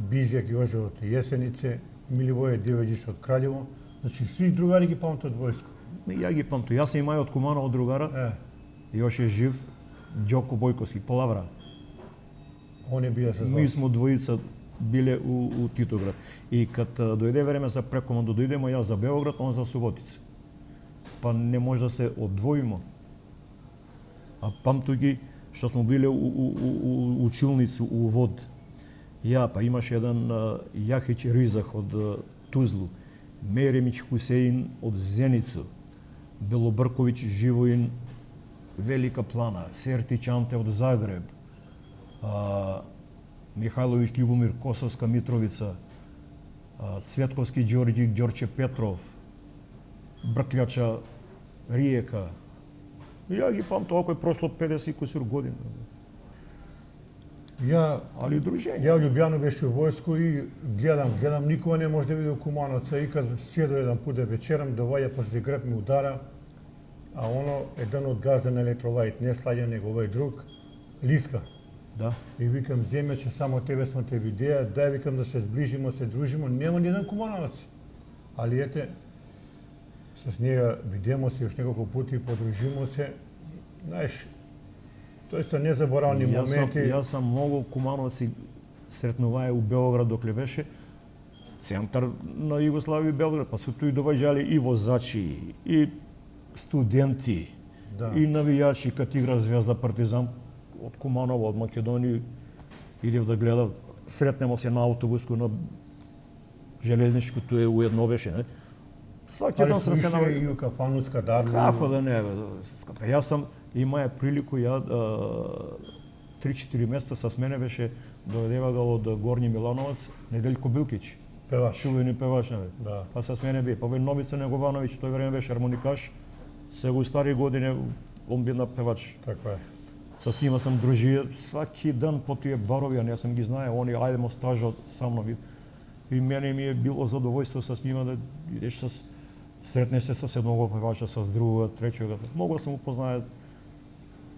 Бизјак Јоже од Јесенице, Миливоје Девеđić од Краљево. Значи, сви другари ги памтат војско. Ја ги памту. Јас имај од Куманово другара, још е жив, Ѓоко Бојковски, Полавра. Он е бија со Ми вас. смо двојица биле у Титоград. И кад дојде време за прекоманду, дојдемо јас за Београд, он за Суботица. Па не може да се одвоиме. А памтујќи што смо биле у училници у вод. Ја, па имаше еден Јахич Ризах од Тузлу, Меремич Хусеин од Зеницу, Белобрковиќ Живоин Велика Плана, Сертич Анте од Загреб, Михайловиќ Љубомир Косовска Митровица, Цветковски Ѓорѓи Ѓорче Петров, Брклјача Риека. Ја ги памтам, ако е прошло 50 и кусур години. Али дружење. Ја Лјубјано беше у војско и гледам, никога не може да види Кумановца и кад седо еден пут да вечерам, доваѓа после греб ми удара, а оно еден од газда на Електролайт, не Слаѓа, него овој друг, Лиска. Да. И викам, земја, че само тебе смо те видеа, дај викам да се зближимо, се дружимо, нема ни еден Кумановец. Али ете, с нега видемо се уште неколку пути, подружимо се. Знаеш, тој се незаборавни моменти. Јас сам многу Кумановци сретнуваа у Белград докле беше центар на Југославија и Белград, па се туи доваѓале и возачи, и студенти, и навијачи кад игра Звезда Партизан од Куманово, од Македонија, идев да гледам, сретнемо се на автобуско на железничко, туе уедно беше, не? Сваки ден сме се на и у Кафануцка Дарлу. Како да не, бе, скапа. Јас сам имаја прилику, 3-4 месеца с мене беше дојдева го од Горњи Милановац Неделјко Билкич. Певач. Чувени певач, не? Да. Па с мене би, па Новица Неговановиќ, тој време беше хармоникаш. Сега у стари години он бил на певач. Така е. С кима сам дружија сваки ден по тие барови, а не сам ги знае, они ајдемо стажот со мной. И мене ми е било задоволство с нива да идеш с сретнеш се с едного певача, с другого, третјого. Многу сам упознаe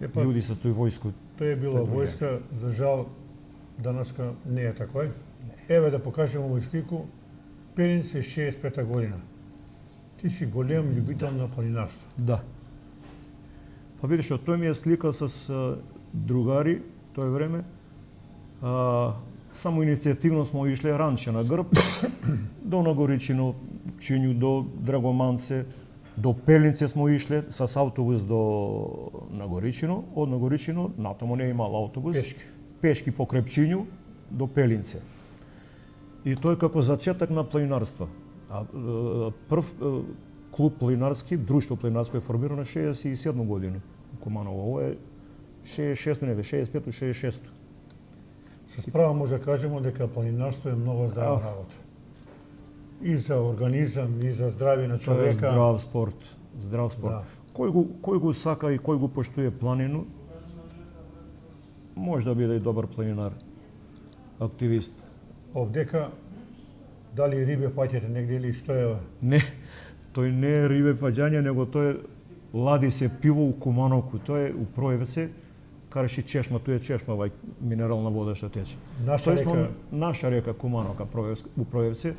луѓе со тој војско. Тоа е била војска, за жал данаска не е такој. Еве да покажем овој слику. Перинце 65 година. Ти си голем љубител на планинарство. Да. Па видиш, тој ми е слика с другари тој време. Само иницијативно смо ишле ранче на грб, до Нагоричино, Чинју, до Драгоманце, до Пелинце смо ишле с автобус до Нагоричино, од Нагоричино натаму не имал автобус. Пешки по Крепчињу до Пелинце. И тој како зачеток на планинарство. Прв клуб планинарски, друштво планинарско е формирано 67 година у Куманово. Ово е 66, не бе, 65-66. Со справа може да кажеме дека планинарство е многу здрава работа. И за организам, и за здравје на човека. Тоа е здрав спорт. Здрав спорт. Да. Кој го сака и кој го поштуе планину, може да биде и добар планинар, активист. Овдека, дали рибе паќате негде или што е? Не, тој не е рибе паѓање, него тој е лади се пиво у Кумановку, тој е у Проевце, караше чешма, тој е чешма, вај минерална вода што тече. Наша река Кумановка у Проевце,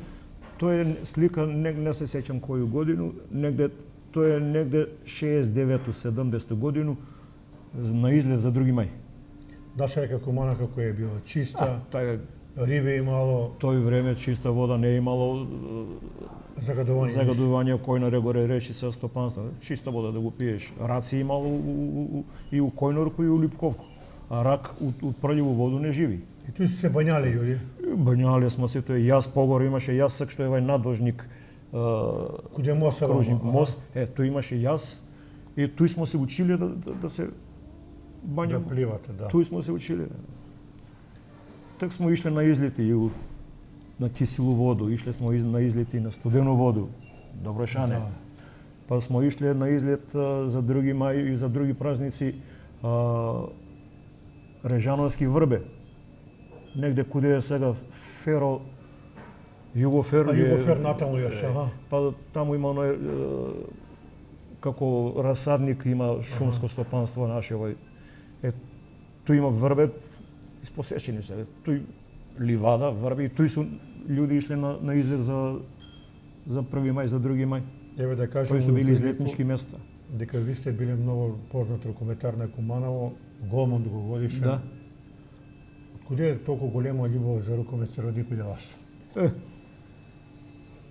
тој е слика, не се сеќам коju годину, негде тој е негде 69-70 годину на излет за други мај. Наша река Кумановка која е била чиста, рибе имало. Тој време чиста вода не имало загадување којнаре горе речица стопанство. Чиста вода да го пиеш. Раци имало и у Којнорку и у Липковку. А рак од прљиву воду не живи. И туи се бањале луѓе. Бањале сме се, тој јас погоре имаше јасак што е вај надвожник куде мост мост, тој имаше јас и туи сме се училе да се бањаме. Да пливате, да. Туи сме се училе. Так сме ишле на излети и на киселу воду, ишле сме на излети на студену воду, Доброшане. Да. Па сме ишле на излет за други мај и за други празници Режановски врбе. Негде куде е сега Феро, Југофер. Југофер натаму јаш, Па таму има како расадник има шумско стопанство наше овој. Туи има врбе, испосечени се. Туи ливада, врби, и туи су луѓе ишле на излет за први мај, за други мај. Еве да кажем, кои су били излетнички места. Дека ви сте биле многу познат рукометар на Куманово, голман дугогодишен. Да. Куде е толку голема љубов за рукомет се роди при вас?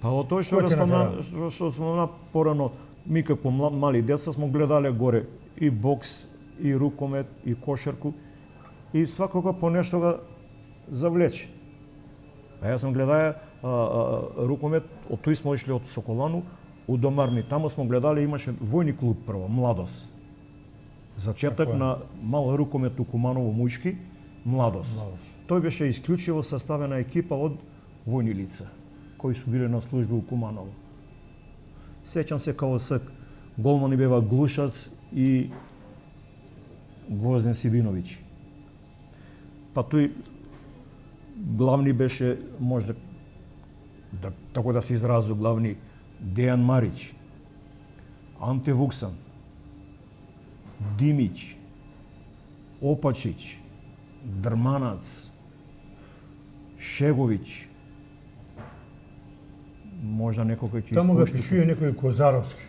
Па од тоа што спомна порано, ми како мали деца смо гледале горе и бокс, и рукомет, и кошарку, и свакога по нешто га завлече. А јас сам гледаја рукомет, од тој смо ишли од Соколану, у Домарни, таму смо гледале, имаше војни клуб прво, Младост. Зачеток на мал рукомет у Куманово мујшки, Младост. Тој беше исклучиво составена екипа од војни лица, кои су биле на служба у Куманово. Сеќам се као се голмани бева Глушац и Гвозден Сибиновиќ. Па тој главни беше, можда да, тако да се изразу главни, Дејан Марич, Анте Вуксан, Димиќ, Опачиć, Дрманац, Шеговиќ, можда некој кој ќе Таму го пишува некој Козаровски.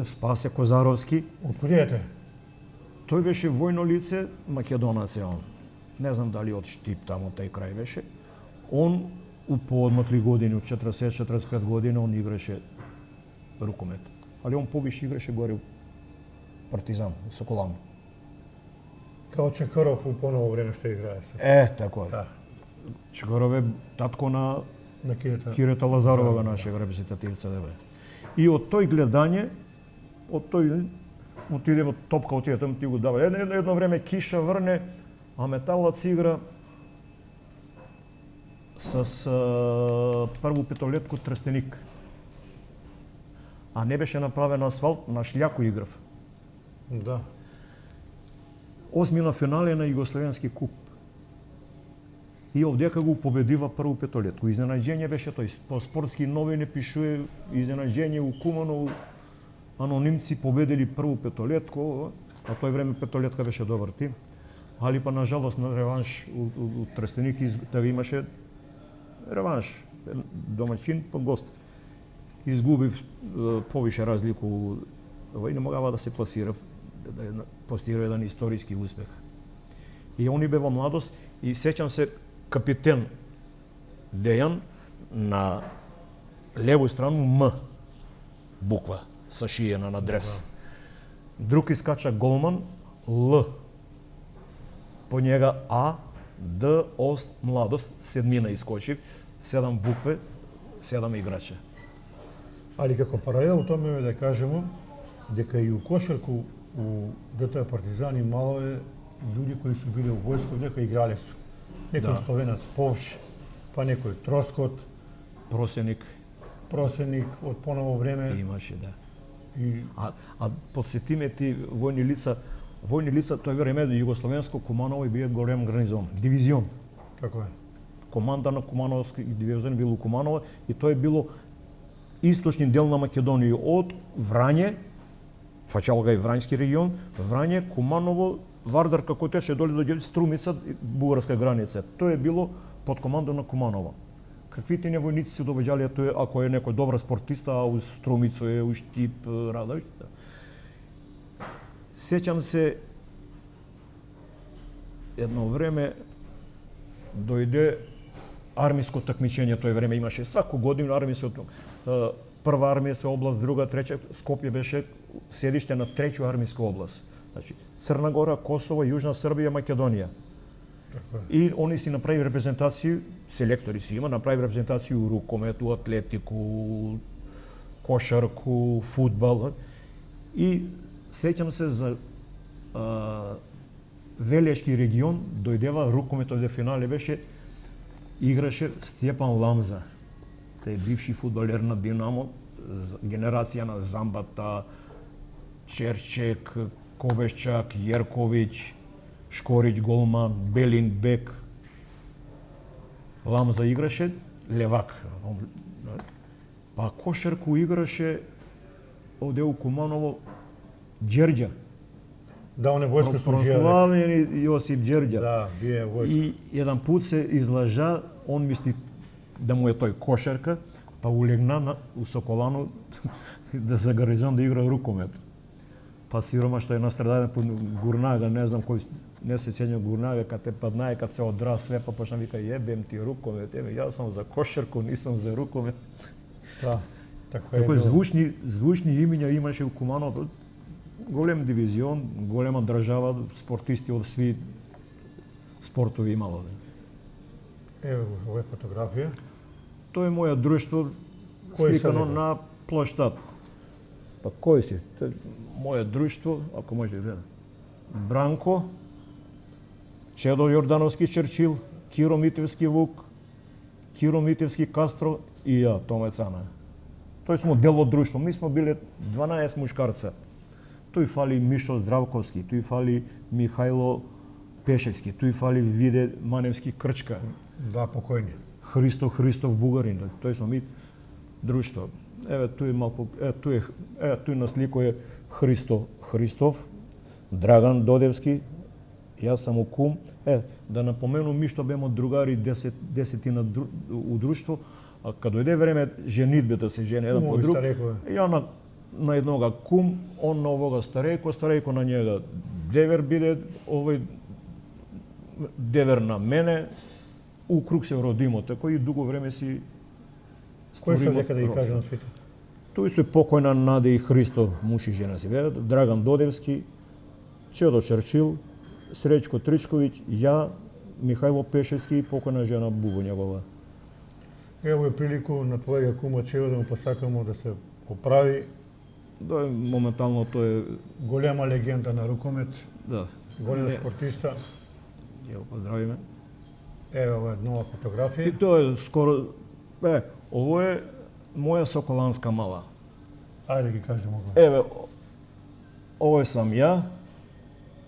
Спасе Козаровски. Откуде е? Тој беше војно лице, македонец е он. Не знам дали од Штип таму тај крај беше. Он у поодмакли години, од 40-45 години, он играше рукомет. Али он побиш играше горе у Партизан, у Соколан. Као Чекаров у поново време што играе. Тако е. Да. Чекаров е татко на Кирета Лазарова, нашега репрезентативца ДБ. И од тој гледање, од тој отидеме топка, отиде таму ти го дава. Едно време киша врне, а Металац игра с прву петолетку Трстеник. А не беше направен асфалт, на шљако играв. Да. Осмина финале на Југословенски куп. И овдека го победива прву петолетку. Изненаđenje беше тој. По спортски новини пишуе изненаđenje у Куманово. Анонимци победили прву петолетку, а тој време петолетка беше добар тим. Али па нажалост на реванш у Трстеник да имаше реванш. Домаќин по гост. Изгубив повише разлику и не могава да се пласира, да постигна еден историски успех. И они бе во Младост и сеќам се капитен Дејан на леву страну М буква сашиена на дрес. Друг искача голман Л. По njega А, Д, Ост, Младост, седмина искочив, 7 букве, 7 играча. Али како паралел томе е да кажемо дека и у кошарку у ДТ Партизан имало е луѓе кои су биле у војска, дека играле су. Некој словенац Повш, па некој Троскот, Просеник од поново време. имаше, да. И А подсетиме ти војни лица тој време Југословенско Куманово и бие голем гарнизон, дивизион. Така е. Команда на Кумановски дивизион било у Куманово и тоа е било источни дел на Македонија од Врање, фаќало га и Врањски регион, Врање, Куманово, Вардар како теше доле до Струмица, бугарска граница. Тоа е било под команда на Куманово. Каквите невојници се довеѓале тоа ако е некој добар спортиста, а у Струмицо е у Штип, Радовиќ. Сеќам се едно време дојде армиско такмичење, тој време имаше сваку година армиско. Прва армиска област, друга, трета, Скопје беше седиште на трета армиска област. Значи Црна Гора, Косово, Јужна Србија, Македонија. И они си направи репрезентација, селектори си има, направи репрезентација у рукомету, атлетику, кошарку, фудбал. И сеќам се за Велешки регион дојдева рукометот до финале беше играше Стјепан Ламза. Тој бивши фудбалер на Динамо, генерација на Замбата, Черчек, Кобешчак, Јерковиќ, Шкорич голман, Белин бек. Ламза играше левак. Па кошарку играше овде у Куманово Џерџа. Да, он е војска служија. Прославени Јосип Џерџа. Да, бие војска. И еден пут се излажа, он мисли да му е тој кошарка, па улегна у Соколану да за гарнизон да игра рукомет. Па сирома што е настрададен по Гурнага, не знам кој, не се сеќам Гурнага, кад те паднае, кад се одра све, па почна вика јебем ти рукомет, јас сум за кошарку, нисам за рукомет. Да, така е. Такој звучни имиња имаше у Куманово. голем дивизион, голема држава, спортисти од сви спортови имало. Ево ова е фотографија. Тоа е моја друштво Кој сликано се на плоштад. Па кој си? Тоа е моја друштво, ако може да гледа. Бранко, Чедо Јордановски Черчил, Киро Митевски Вук, Киро Митевски Кастро и ја, Томе Цана. Тој смо дел од друштво. Ми смо биле 12 мушкарца. Тој фали Мишо Здравковски, тој фали Михајло Пешевски, тој фали Виде Маневски Крчка. Да, покојни. Христо Христов Бугарин, тој смо ми друштво. Еве тој малку, тој на слико е Христо Христов, Драган Додевски, јас сам кум. Да напоменум ми што бемо другари 10 у друштво, а кога дојде време женитбата се жени еден по друг, ја на еднога кум, он на овога старејко на njega девер биде, овој девер на мене, у круг се родимо, тако и дуго време си Кој се дека да ги кажам свите? Тој се покојна Наде и Христо, муж и жена си беа, Драган Додевски, Чедо Черчил, Среќко Тричковиќ, ја, Михајло Пешевски и покојна жена Бубо негова. Ево е прилику на твојega кума Чедо да му посакамо да се поправи. Моментално тој е... Голема легенда на рукомет, Да. голем спортиста. Ја го поздравиме. Ево ова е нова И фотографија. тоа е скоро... ово е моја соколанска мала. Ајде ги кажемо го. Еве, ово сам ја,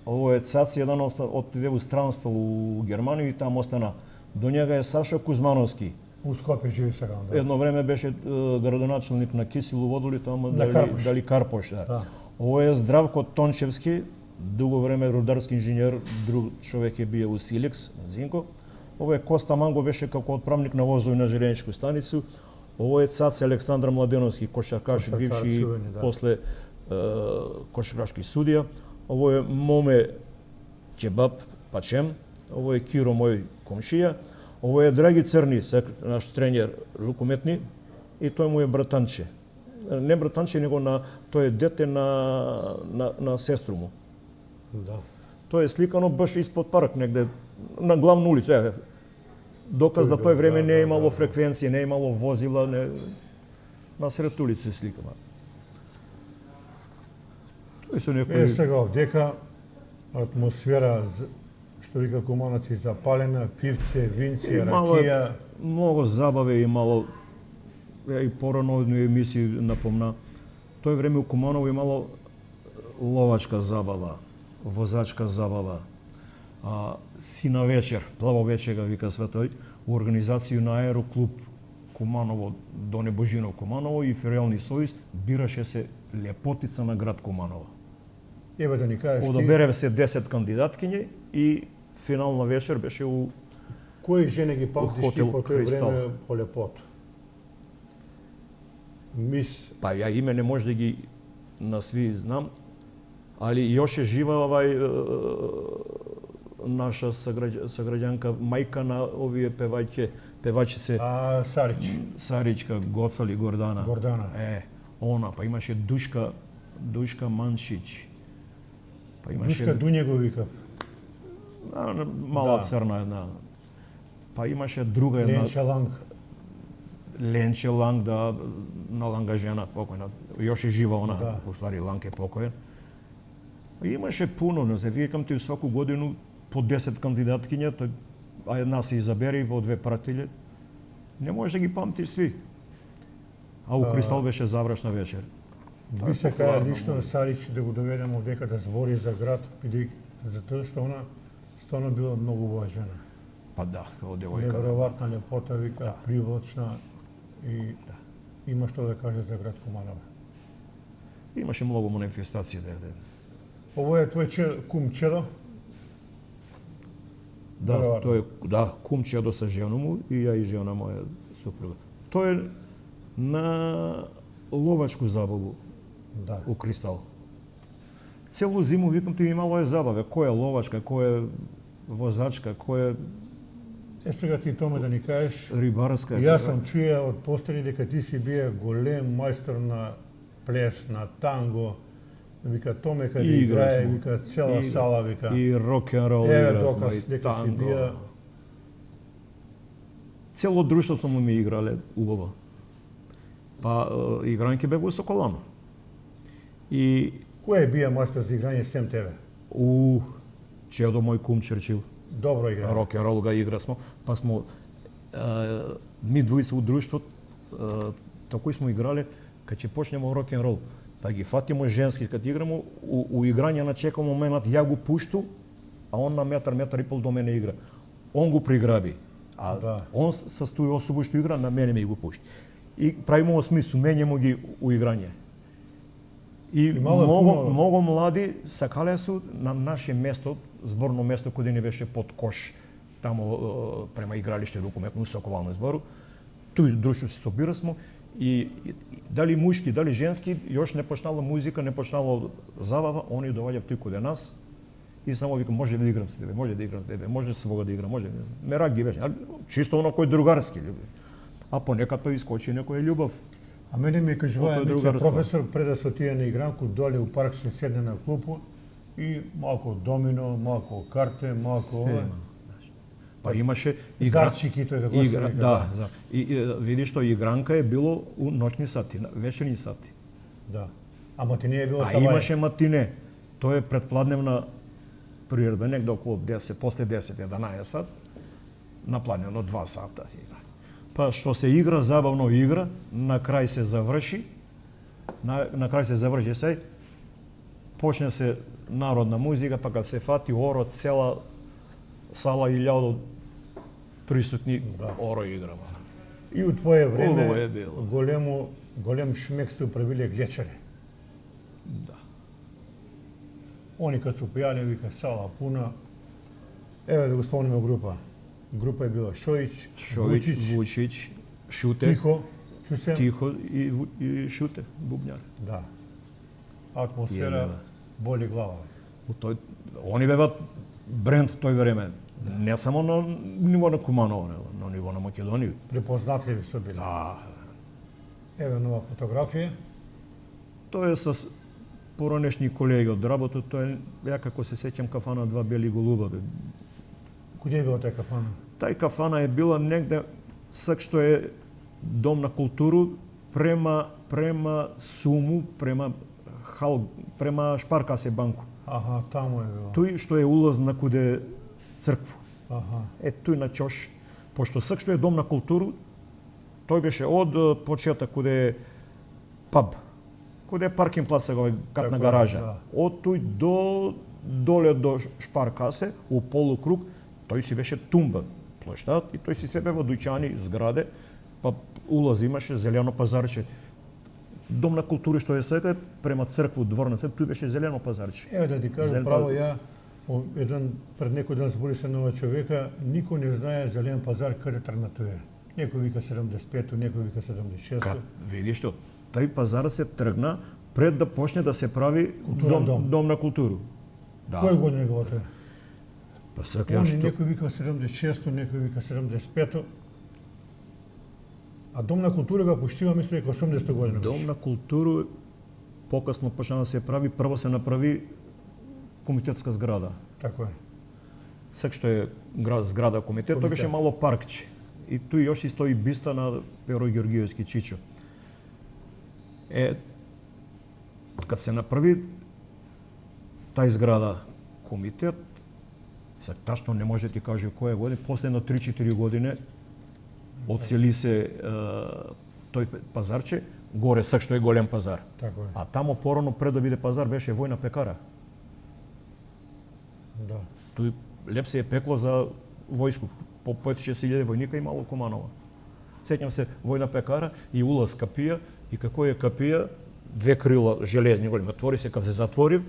ово е цац, еден отиде у странство у Германија и таму остана. До njega е Сашо Кузмановски. У Скопје живи сега, да. Едно време беше градоначелник на Кисело Водоли, таму Карпош. дали Карпош, да. Да. Ово е Здравко Тончевски, дуго време рударски инженер, друг човек е бие у Силекс, на Зинко. Ово е Коста Манго, беше како отправник на возови на железничку станицу. Ово е цац Александр Младеновски, кошаркаш, бивши чувени, да. после кошаркашки судија. Ово е Моме Чебаб Пачем, ово е Киро мој комшија. Ово е Драги Црни, наш тренер рукометни, и тој му е братанче. Не братанче, него тој е дете на сестру му. Да. Тоа е сликано баш испод парк негде на главна улица. Доказ да тој време не е имало фреквенција, не е имало возила, на сред улица се сликама. Тој се некој... Сега овдека атмосфера, што вика куманаци, запалена, пивце, винце, ракија. Многу забаве имало, и порано од емисии напомна. Тој време у Куманово имало ловачка забава, возачка забава, сина вечер, плаво вечер ga вика светој, у организацију на Аероклуб Куманово, Доне Божинов Куманово и Ферелни сојуз, бираше се лепотица на град Куманово. Еве да ни кажеш ти, Одоберев се 10 кандидаткињи и финална вечер беше у кои жени ги памтиш ти хотел по тој Кристал. време по лепото? Мис, Па ја име не може да ги на сви знам, али још е жива наша саграѓанка, мајка на овие певачице Сарич, Саричка, Гоцали, Гордана. Гордана. Она, па имаше Душка Маншич. Па имаше Душка Дуње го вика. мала Да. црна една. Па имаше друга една Ленча Ланг. Ленче Ланг, да, на Ланга жена покојна. Још е жива она, Да. уствари Ланг е покојен. И имаше пуно, не се викам ти сваку годину по 10 кандидаткиња, а една се изабере и по 2 пратиле. Не можеш да ги памтиш сви. А у Кристал беше завршна вечер. Би се каја лично Сарич да го доведеме овдека да збори за град, затоа што она стварно била многу убава жена. Па да, како девојка. Неверојатна лепота, вика, привлачна и има што да каже за град Куманово. Имаше многу манифестации деде. Ово е твој кум Чедо? Да, Веројатно. тој е, да, кум Чедо са жена му и ја и жена моја супруга. Тој е на ловачку забаву Да. у Кристал. Целу зиму, викам ти, имало е забаве. Кој е ловачка, кој е возачка, кој е Сега ти Томе да ни кажеш, рибарска. јас сам чуја од постари дека ти си бие голем мајстор на плес, на танго Вика Томе каде И играе, играли смо. вика цела И- сала, вика. И рок-н-рол Еве играли смо, доказ и дека си танго. бија. Цело друштво смо ми играле убаво. Па игранки бе во Соколано. И Кој бија мајстор за играње сем тебе? у Чедо мој кум Черчил, Добро игра. рок-н-рол га игра смо, па смо ми двојца у друштво тако смо играле кога ќе почнеме рок-н-рол. Па ги фатимо женски кога играмо у играње на чека моментот ја го пушту, а он на метар и пол до мене игра. Он го приграби. А Да. он састои особо што игра, на мене ми го пушти. И правимо осмислу, менјамо ги у играње. И мало е пуно- многу млади сакале су на наше место, зборно место кое не беше под кош, тамо према игралиште документно Соколано збору. Туј друштво се собира смо и дали мушки, дали женски, још не почнала музика, не почнала забава, они доаѓаат туј каде нас и само викам може да играм со тебе, може да играм со тебе, може со кога да играм, може. Мерак ги беше, чисто онако другарски љуби. А понекад па искочи некоја љубов. А мене ми кажува Ото е Мице, другарство. професор, пред да се отиде на игранку, доле у парк се седне на клупу и малку домино, малку карте, малку Све ова. има. Па имаше Зарчики, тој како се игра, вика. да, за. И види што игранка е било у ноќни сати, вечерни сати. Да. Ама ти не е било А сабаје. имаше матине. Тоа е предпладневна природа, негде околу 10, после 10, 11 сат, напладнено 2 сата. Па што се игра, забавно игра, на крај се заврши, на крај се заврши се, почне се народна музика, па кога се фати оро, цела сала 1000 присутни, Да. оро играма. И у твое Убаво време е било. голем шмек сте управиле глечари. Да. Они кад су пијали, вика сала пуна. Еве да го спомнеме група. Група е била Шојич, Шович, Вучич, Вучич, Шуте, Тихо, Чусем. Тихо и Шуте, бубњар. Да. Атмосфера Јебе, бе. боли глава. У тој, они беват бренд тој време. Не само на ниво на Куманово, но на ниво на Македонија. Препознатливи су били. Да, Еве нова фотографија. тоа е с поранешни колеги од работа, тоа е, ја како се сеќам, кафана Два бели голуба. Бе. Куде е била тај кафана? Тај кафана е била негде сак што е дом на културу према Суму, према Шпаркасе банку. Аха, таму е било. Тој што е улаз на куде црква. Аха. Е тој на Чош, пошто сак што е дом на културу, тој беше од почеток куде е паб, куде е паркинг плаца, кат Така на е, гаража. да. Од тој до доле до Шпаркасе, у полукруг, тој си беше тумба, площад, и тој си себе во дуќани, зграде, па улаз имаше, зелено пазарче. Дом на култури што е сега, према црква, дворница, тој беше зелено пазарче. Еве да ти кажам Зелен право, пазар. пред некој ден збори се нова човека, никој не знае зелен пазар каде тргна тој е. Некој вика 75-то, некој вика 76-то. Кад видиш што, тај пазар се тргна пред да почне да се прави Културен дом. дом на културу. Да. Кој година е било тоа? Па сакам Они што некој вика 76-то, некој вика 75-то. А Дом на култура го пуштива, мислам, дека 80 година. дом на културу покасно почна да се прави, прво се направи комитетска зграда. Така е. Сак што е зграда комитет, тоа беше Комитет. мало паркче. И туј још и стои биста на Перо Георгиевски Чичо. Кад се направи тај зграда комитет, се тачно не може да ти каже која година, последно 3-4 години одсели се тој пазарче, горе сак што е голем пазар. Така е. А тамо порано пред да биде пазар беше војна пекара. Да. Тој леп се е пекло за војску. По 5-6 војника имало Куманово. Сеќам се војна пекара и улаз капија, и како е капија, две крила железни големи. Отвори се, кад се затвори,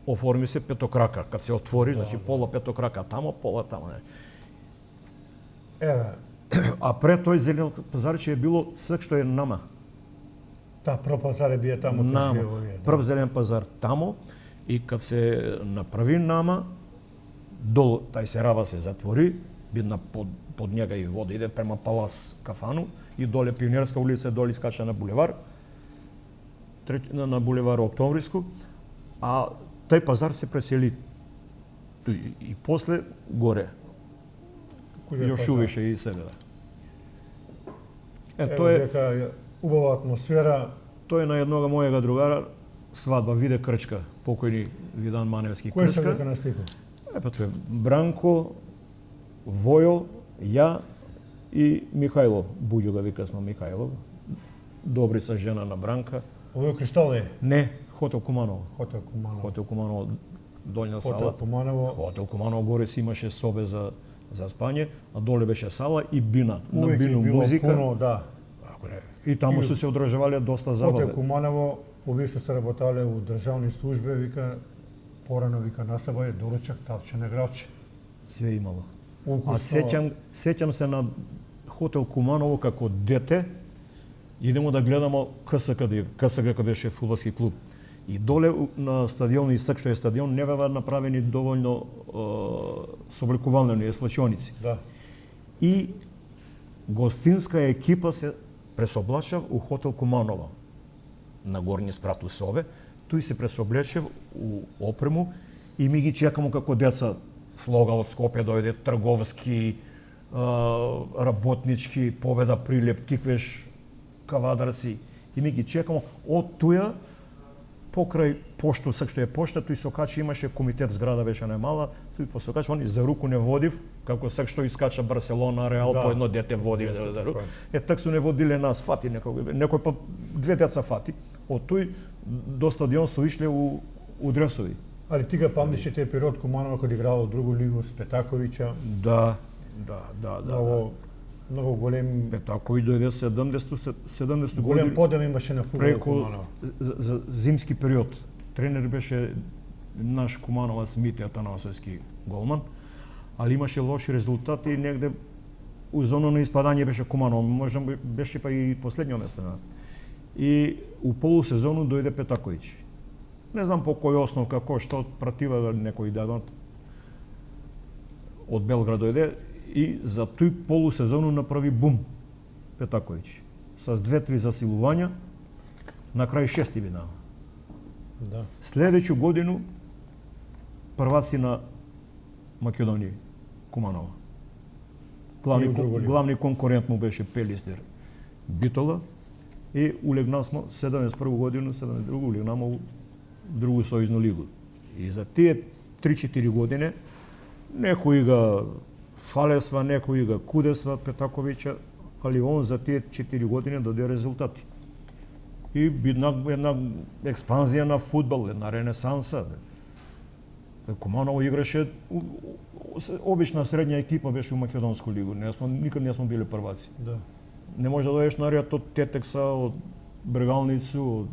оформи се петокрака. Кад се отвори, значи пола петокрака тамо, пола тамо. Еве, А пред тој зелен пазарче е било сак што е нама. та пропазаре бие таму Нама. живо вие. Да. Прв зелен пазар тамо, и кад се направи нама, долу тај серава се затвори, бидна под njega и вода иде према Палас кафану, и доле Пионерска улица, доле скача на булевар, на булевар Октомвриску, А тај пазар се пресели и после горе. Још увише и себе. Тоа е убава атмосфера. Тоа е на еднога мојега другара свадба, виде Крчка, покојни Видан Маневски Кој се Крчка. дека на слику? Тоа е Бранко, Војо, ја и Михајло. Буџуга вика сме Михајло. Добрица жена на Бранка. Овој Криштал е? Не, Хотел Куманово. Хотел Куманово. Хотел Куманово, долна Хотел сала. Куманово. Хотел Куманово горе си имаше собе за спање, а доле беше сала и бина. На Увек е бину било музика. пуно, да. И таму се одржавале доста забави. Хотел Куманово, овие што се работале у државни служби, вика, порано вика насаба е доручак, тапче, гравче. Све имало. Укусно. А сеќам се на Хотел Куманово како дете, идемо да гледамо КСК каде беше фудбалски клуб. И доле на стадион и што е стадион не беа направени доволно собликувални слачоници. Да. И гостинска екипа се пресоблачав у Хотел Куманово на горни спрат у собе. Тој се пресоблечев у опрему и ми ги чекамо како деца. Слога од Скопје дојде, трговски, работнички, победа, прилеп, тиквеш, кавадарци. И ми ги чекамо. Од туја, покрај пошто, што е пошта, тој сокачи имаше комитет, зграда беше најмала, тој по сокачи, они за руку не водив, како што искача Барселона, Реал, Да. по едно дете води за руку. Так су не водиле нас, фати некој па две деца фати. Од тој до стадион су ишле у дресови. Али ти га памтиш и тој период Куманово кога играл другу лигу с Петаковиќа. Да. Многу голем Петаковиќ дојде 70 голем години подем имаше на фудбал преку Куманово. за зимски период. Тренер беше наш Кумановац Мите Атанасовски голман, али имаше лоши резултати и негде у зона на испадање беше Куманово, можда беше па и последниот место. И у полусезону дојде Петаковиќ. Не знам по кој основ, како што пратива некој дадон од Белград дојде и за тој полусезону направи бум Петаковиќ. С 2-3 засилувања, на крај 6 бина. Да. Следеќу годину прваци на Македонија, Куманово. Главни конкурент му беше Пелистер Битола и улегнасмо 71 годину, 72 улегнамо у другу сојузну лигу. И за тие 3-4 години некои ga фалесва, некои ga кудесва Петаковиќа, али он за тие 4 години даде резултати. И една експанзија на фудбал, една ренесанса. Куманово играше, обична средња екипа беше у Македонску лигу. Никад не сме били прваци. Да. Не може да дојдеш наред од Тетекса, од Брегалницу, од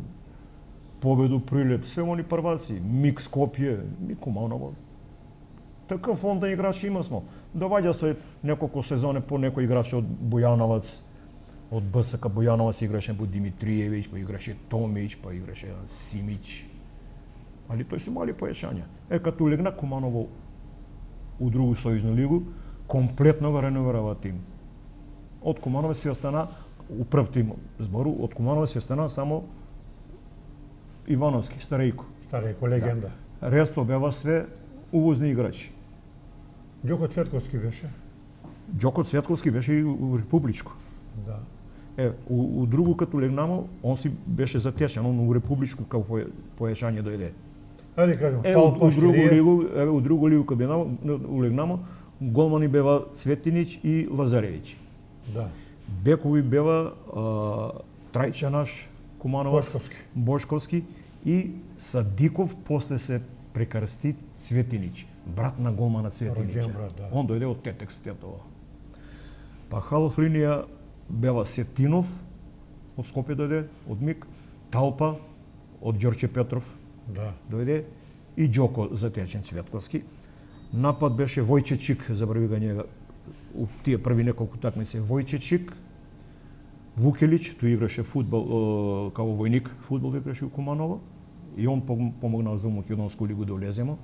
Победу, Прилеп, све они прваци. МИК Скопје, ми Куманово. Такъв фонд на играчи има смо. Доваѓа се неколку сезони по некој играч од Бојановац, од БСК Бојановац играше по Димитриевиќ, па играше Томиć, па играше Симиć. Али тој се мали појачања. Като легна Куманово у другу сојузну лигу, комплетно го реновирава тим. Од Куманово се остана у прв тим збору, од Куманово се остана само Ивановски, Старејко. Старејко легенда. Да. Ресто бева све увозни играчи. Ѓоко Цветковски беше? Ѓоко Цветковски беше и у Републичко. Да. У другу като легнамо, он си беше затешен, он у Републичко како појачање дојде. Ајде кажам, у другу лигу кога улегнамо, голмани бева Цветинич и Лазаревиќ. Да. Бекови бева Трајчанаш, Кумановац, Бошковски и Садиков после се прекрсти Цветинич, брат на голмана Цветинича. Да. Он дојде од Тетекс Тетово. Па халоф линија бева Сетинов, од Скопје дојде, од МИК, Талпа, од Ѓорче Петров, да. Дојде и Ѓоко Затечен Цветковски. Напад беше Војчечик, забрави ga njega у тие први неколку такмици. Војчечик, Вукелиќ, тој играше фудбал, као војник, фудбал играше у Куманово и он помогнал за Македонску лигу да влеземо.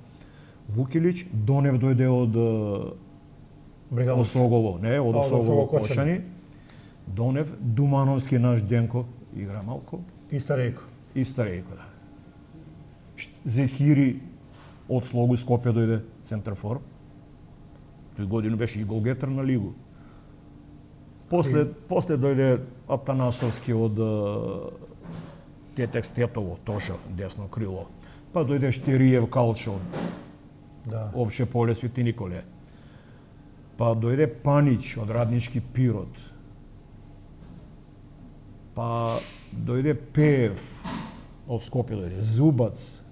Вукелиќ, Донев дојде од Осогово, не, од Осогово Кошани. Донев, Думановски наш Денко игра малку. И Старејко. И Старејко, да. Зекири од Слогу Скопје дојде центарфор. Тој година беше и голгетер на лигу. После дојде Атанасовски од Тетекс Тетово, Тоша, десно крило. Па дојде Штериев Калчо, Да. Овче поле Свети Николе. Па дојде Панич од Раднички Пирот. Па дојде Пеев од Скопје дојде, Зубац.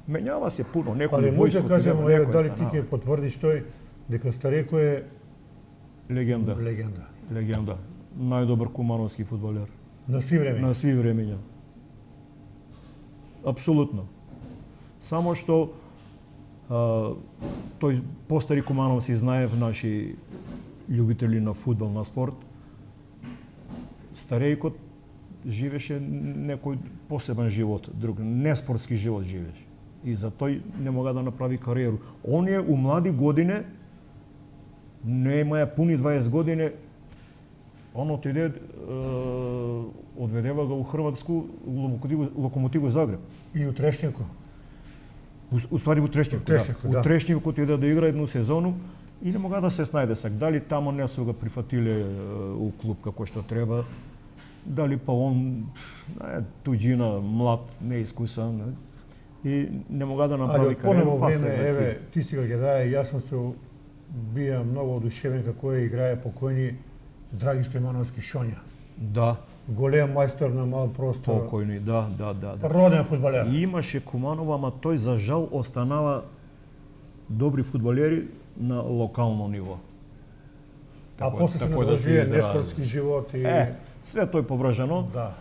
Менјава се пуно, некој Але може војско да кажеме, некој еве, дали ти станава. ќе потврдиш тој дека Стареко е Легенда. легенда Легенда. Најдобар кумановски фудбалер. на сви време. На сви времења. Апсолутно. Само што тој постари кумановци знаев, наши љубители на фудбал, на спорт. Старејкот живеше некој посебен живот, друг, неспортски живот живеше. И за тој не мога да направи кариеру. Оние у млади години, не имаја пуни 20 години, он отиде, одведева го у Хрватску, Локомотиву Загреб. И у Трешњако. Уствари у Трешњивку, Трешњивку, да. У Трешњивку отиде да игра едну сезону и не мога да се снајде сак. Дали тамо не су го прифатиле у клуб како што треба, дали па он туѓина, млад, неискусан, и не мога да Але направи од понево кариера, време, еве, ти си ќе даде, јас сум се бија многу одушевен како ја играе покојни Драги Стојмановски Шоња. Да, Голем мајстор на мал простор. покојни, да. Роден фудбалер. И имаше Куманова, ама тој за жал останава добри фудбалери на локално ниво. А после се надржие неспортски живот и Све тој повржано. да.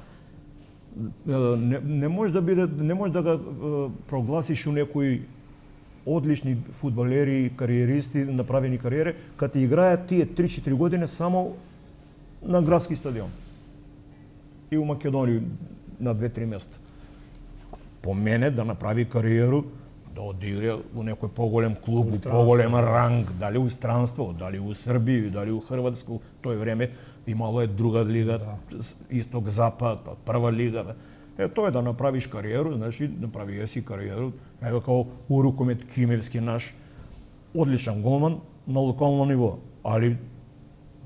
Не може да биде, не може да го прогласиш у некои одлични фудбалери, кариеристи, направени кариери, кога играат тие 3-4 години само на градски стадион. И у Македонија на 2-3 места. По мене да направи кариеру, да одигра у некој поголем клуб, у поголем ранг, дали у странство, дали у Србија, дали у Хрватску, тој време имало е друга лига, исток, запад, прва лига. Тоа е да направиш кариеру, значи направи ја си кариеру, еве као у рукомет Кимевски наш, одличен голман на локално ниво, али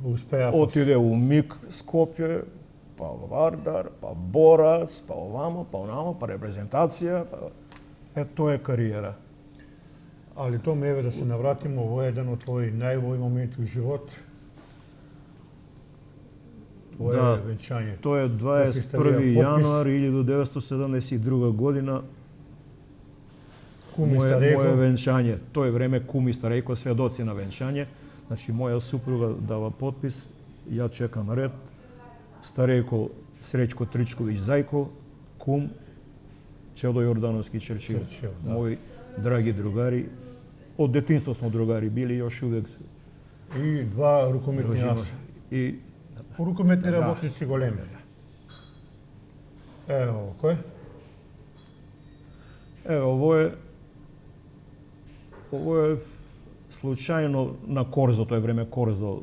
Успеа. отиде у МИК Скопје, па Вардар, па Борац, па овамо, па онамо, па репрезентација, па тоа е кариера. Али тоа ме еве да се навратиме, ово е еден од твои најубави моменти у живот. Твое Да, венчање. Тоа е Кој си 21. ставија јануар 1972 година. Кум и Мое Стареко. венчање. Тоа е време кум и Старејко сведоци на венчање. Значи, моја супруга дава потпис, ја чекам ред. Старејко Среќко Тричковиќ Зајко, кум Чело Јордановски Черчил. Черчил, да. Мои драги другари. Од детинство смо другари били, још увек И два рукометни дружиме. аси. И Рукометни работници големи. Ево, кој? Ово е случајно на Корзо, тоа е време Корзо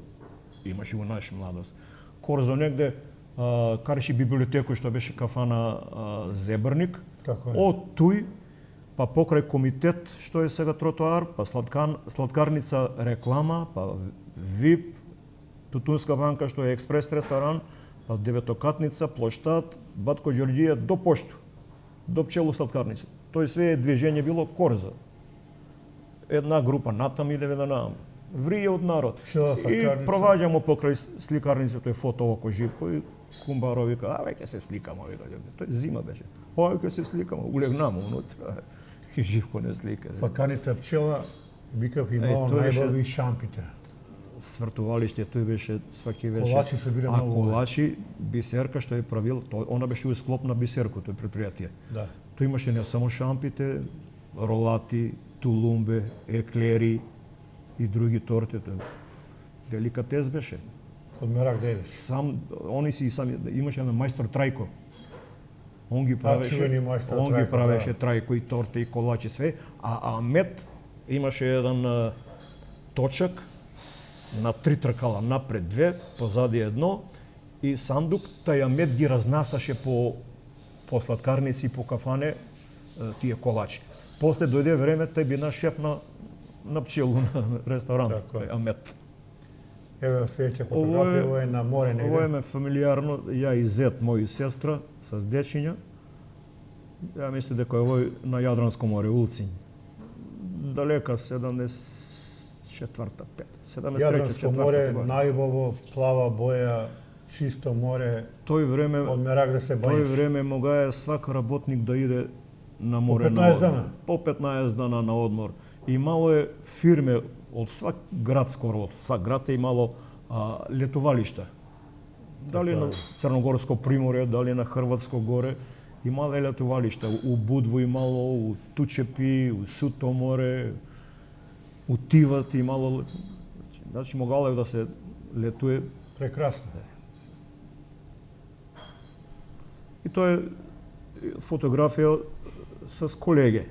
имаше во наша младост. Корзо негде карши библиотеку што беше кафана Зебрник. Така е. Од туј па покрај комитет што е сега тротоар, па сладкарница реклама, па ВИП, Тутунска банка што е експрес ресторан, па деветокатница, плоштад, Батко Ѓорѓија до пошту, до пчелу сладкарница. Тој све е движење било Корзо. Една група натам идеме да наам. Врие од народ. Пчела И сладкарница. проваѓамо покрај сликарницата, тој фото око Живко и Кумбаро вика, аве ќе се сликамо, вика. Тој зима беше. Ај ќе се сликамо, улегнамо унутра. И Живко не слика. Сладкарница пчела, викав имало тоа беше- најбави шампите. Свртувалиште, тој беше сваки вечер. Колачи се биле А многу убави. колачи, Бисерка што е правил, она беше у склоп на Бисерко, тој предпријатие. Да. Тој имаше не само шампите, ролати, тулумбе, еклери и други торти. Деликатес беше. Од мерак да едеш. Сам, они си сами, имаше еден мајстор Трајко. Он ги чувени правеше, мајстор он ги Трајко, правеше да. Трајко и торти и колачи све, а Мет имаше еден точак на 3 тркала, напред 2, позади 1 и сандук, тај Мет ги разнасаше по сладкарници и по кафане тие колачи. После дојде време тој бина шеф на пчелу на ресторант, Амет. Еве следеќа фотографија, ово е на море негде. Ово е ме фамилиарно, ја и зет мој сестра с дечиња. Ја мислам дека овој на Јадранско море, Улцин. Далека 74-та, 73-та, Јадранско море, најубаво, плава боја, чисто море. Тој време од мерак да се бањиш. Тој време могае свак работник да иде на море по 15 дана. По 15 дана на одмор. Имало е фирме од свак град скоро, од свак град е имало летувалишта. Дали на Црногорско приморје, дали на Хрватско горе, имало летувалишта. У Будво имало, у Тучепи, у Суто море, у Тиват имало. Значи могало да се летуе. Прекрасно. И тоа е фотографија с колеги.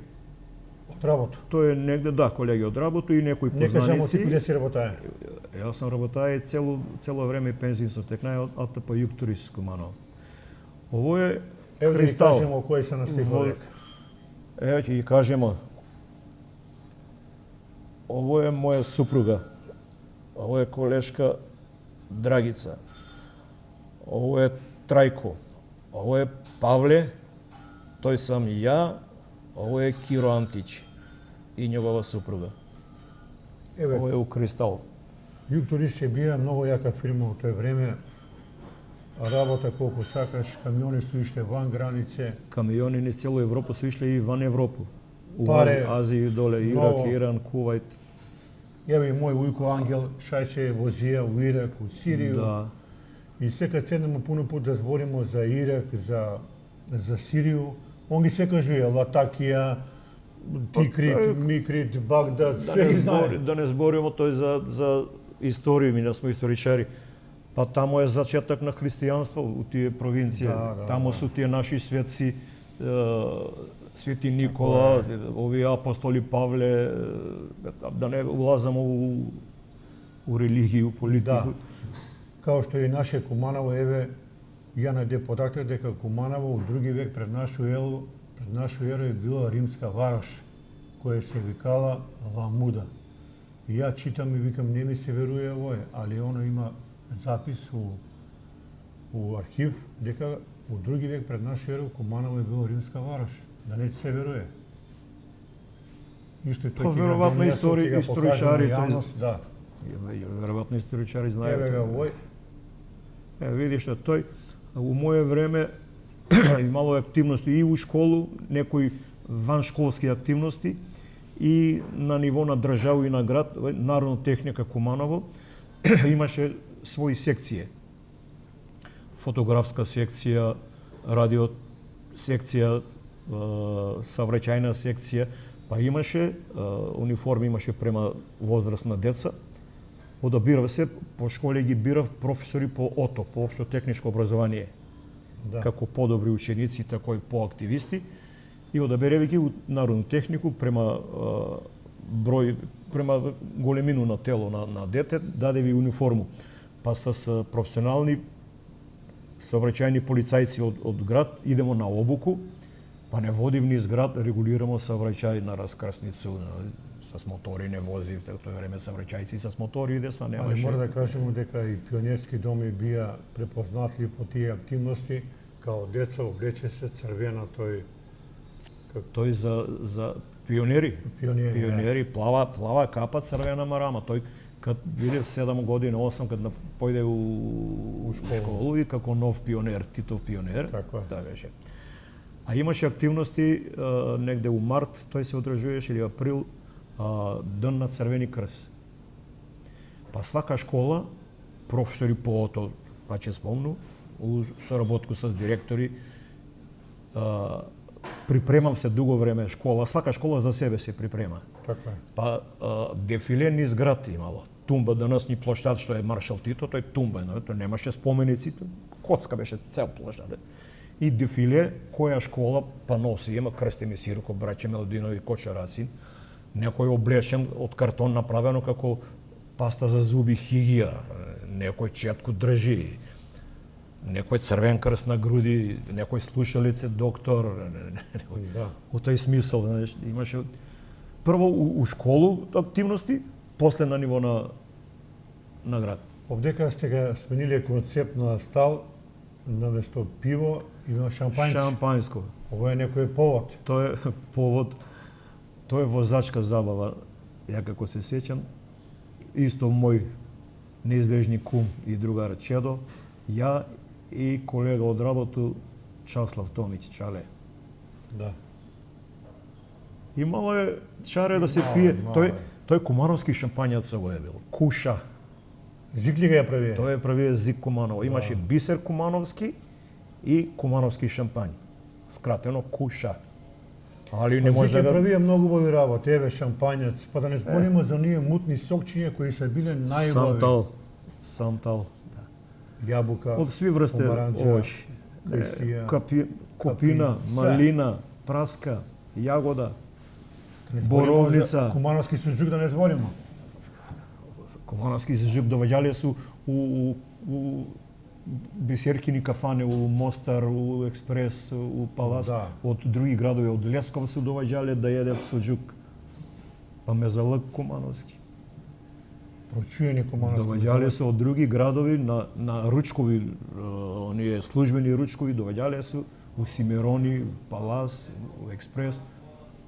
Од работа. Тоа е негде, да, колеги од работа и некои познаници. Нека само ти каде си работае? Јас сам работае цело време пензија сум стекнаа од АТП Југ туристско мано. Ово е Еве кристал. да кажемо кој се настигнал дека. Еве ќе ги кажемо. Ово е моја супруга. Ово е колешка Драгица. Ово е Трајко. Ово е Павле. Тој сам и ја. Ово е Киро Антич и негова супруга. Еве, Ово е у Кристал. Југ турист е бија многу јака фирма во тоа време. Работа колку сакаш, камиони се ишле ван границе. Камиони низ цело Европа се ишле и ван Европа. У Паре, Азија доле, Ирак, много. Иран, Кувајт. Еве и мој ујко Ангел шајче возија у Ирак, у Сирија. Да. И секад седнемо пуно пут да збориме за Ирак, за Сирија. Он ги се кажува Латакија, Тикрит, Микрит, Багдад, све ги знае. Да не збориме тој за историја, ми сме историчари. Па таму е зачеток на христијанство у тие провинции. Таму су тие наши светци, Свети Никола, овие апостоли Павле, да не улазам у религија, политика. Да. Као што и наше Куманово, еве, ја најде податок дека Куманово у други век пред нашу еру е била римска вараш, која се викала Ламуда. И ја читам и викам, не ми се веруе овој, али оно има запис у архив дека у други век пред наша ера Куманово е било римска вараш. Да не ти се веруе. Исто и тој ќе веројатно историчари, да. Веројатно историчари знаат. Еве га овој. Видиш што тој у моје време имало активности и у школу, некои ваншколски активности и на ниво на држава и на град, Народна техника Куманово имаше своји секции. Фотографска секција, радио секција, саобраќајна секција, па имаше униформи, имаше према возраст на деца. Одабирав се, по школе ги бирав професори по ОТО, по општо техничко образование. Да. Како подобри ученици, тако и поактивисти. И одаберевајќи у Народну технику према број, према големину на тело на дете, даде ви униформу. Па с професионални сообраќајни полицајци од град идемо на обуку, па не водив низ град, регулирамо сообраќај на раскрсницу, с мотори не возив, тоа време сообраќајци с мотори идесма немаше. Али мора да кажеме дека и пионерски доми бија препознатливи по тие активности, као деца облече се црвена тој за пионери. Пионери, плава капа, црвена марама. Тој кад биде 7 години, 8, кад појде у школу и како нов пионер, Титов пионер, да беше. А имаше активности негде у март, тој се одржуваше, или април, Ден на Црвени крст. Па свака школа, професори по ОТО, па ќе спомну, у соработку с директори, припремав се дуго време школа, свака школа за себе се припрема. Така е. Па дефиле низ град имало. Тумба, денес ни площад што е Маршал Тито, тој тумба, тој немаше споменици, коцка беше цел площад. И дефиле, која школа па носи, има Крсте Месирко, браќа Мелодинови, Коча Рацин, некој облечен од картон направено како паста за зуби, хигија, некој четку држи. некој црвен крст на груди, некој слушалице, доктор, Да. у тој смисол, знаеш, имаше прво у школу активности, после на ниво на град. Овдека сте ga смениле концепт на стал, наместо пиво има шампањци. Шампањско. Ово е некој повод. Тоа е повод, тоа е возачка забава. Ја како се сеќам, исто мој неизбежни кум и другар Чедо, ја и колега од работу Часлав Томич, Чале. Да. Имало е чаре да се пие, мало е. тој кумановски шампањаc го е бил. Куша. Зикли ga ја правие. Тоа е правие Зик Куманово. Имаше Бисер Кумановски и Кумановски шампањ. Скратено Куша. Али не може Зик да ја правие многу убави работи, еве шампањац, па да не збориме за оние мутни сокчиња кои се биле најубави. Самтал. Јабука, Од сви врсте помаранџа, овој. кајсија, Купина, све. малина, праска, јагода, Да не збориме боровница. за Кумановски суџук да не збориме. Кумановски зажук доваѓале су у бисеркини кафане, у Мостар, у Експрес, у Палас, Да. од други градови, од Лесков су доваѓале да једат суџук. Па мезалък Кумановски. Прочуени Кумановски. Доваѓале се од други градови на ручкови, оние службени ручкови, доваѓале се у Симерони, Палас, у Експрес,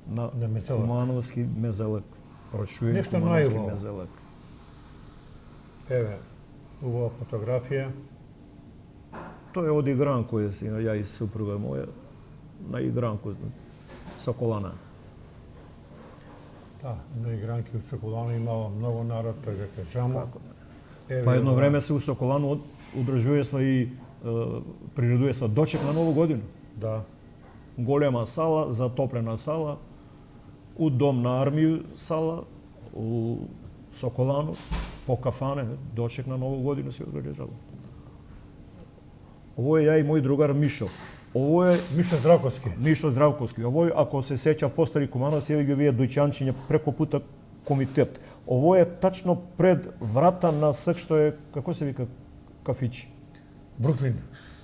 на мезалък. Кумановски мезалък. Прочуени Нешто Кумановски најубаво. мезалък. Еве, убава фотографија. Тој е од игранко, ја и супруга моја, на игранко, Соколана. Да, на игранки у Соколана имало многу народ, тој века жамо. Еве, Па едно ова- време се у Соколану одржуваесва и приредуваесва дочек на Ново година. Да, Голема сала, затоплена сала, у дом на армију сала, у Соколану, по кафане, дочек на Ново година се организирало. Ово е ја и мој другар Мишо. Ово е Мишо Здравковски. Мишо Здравковски. Овој, ако се сеќа постари Кумановци, еве ги овие дојчанчиња преко пута комитет. Ово е тачно пред врата на сак што е, како се вика, кафич. Бруклин.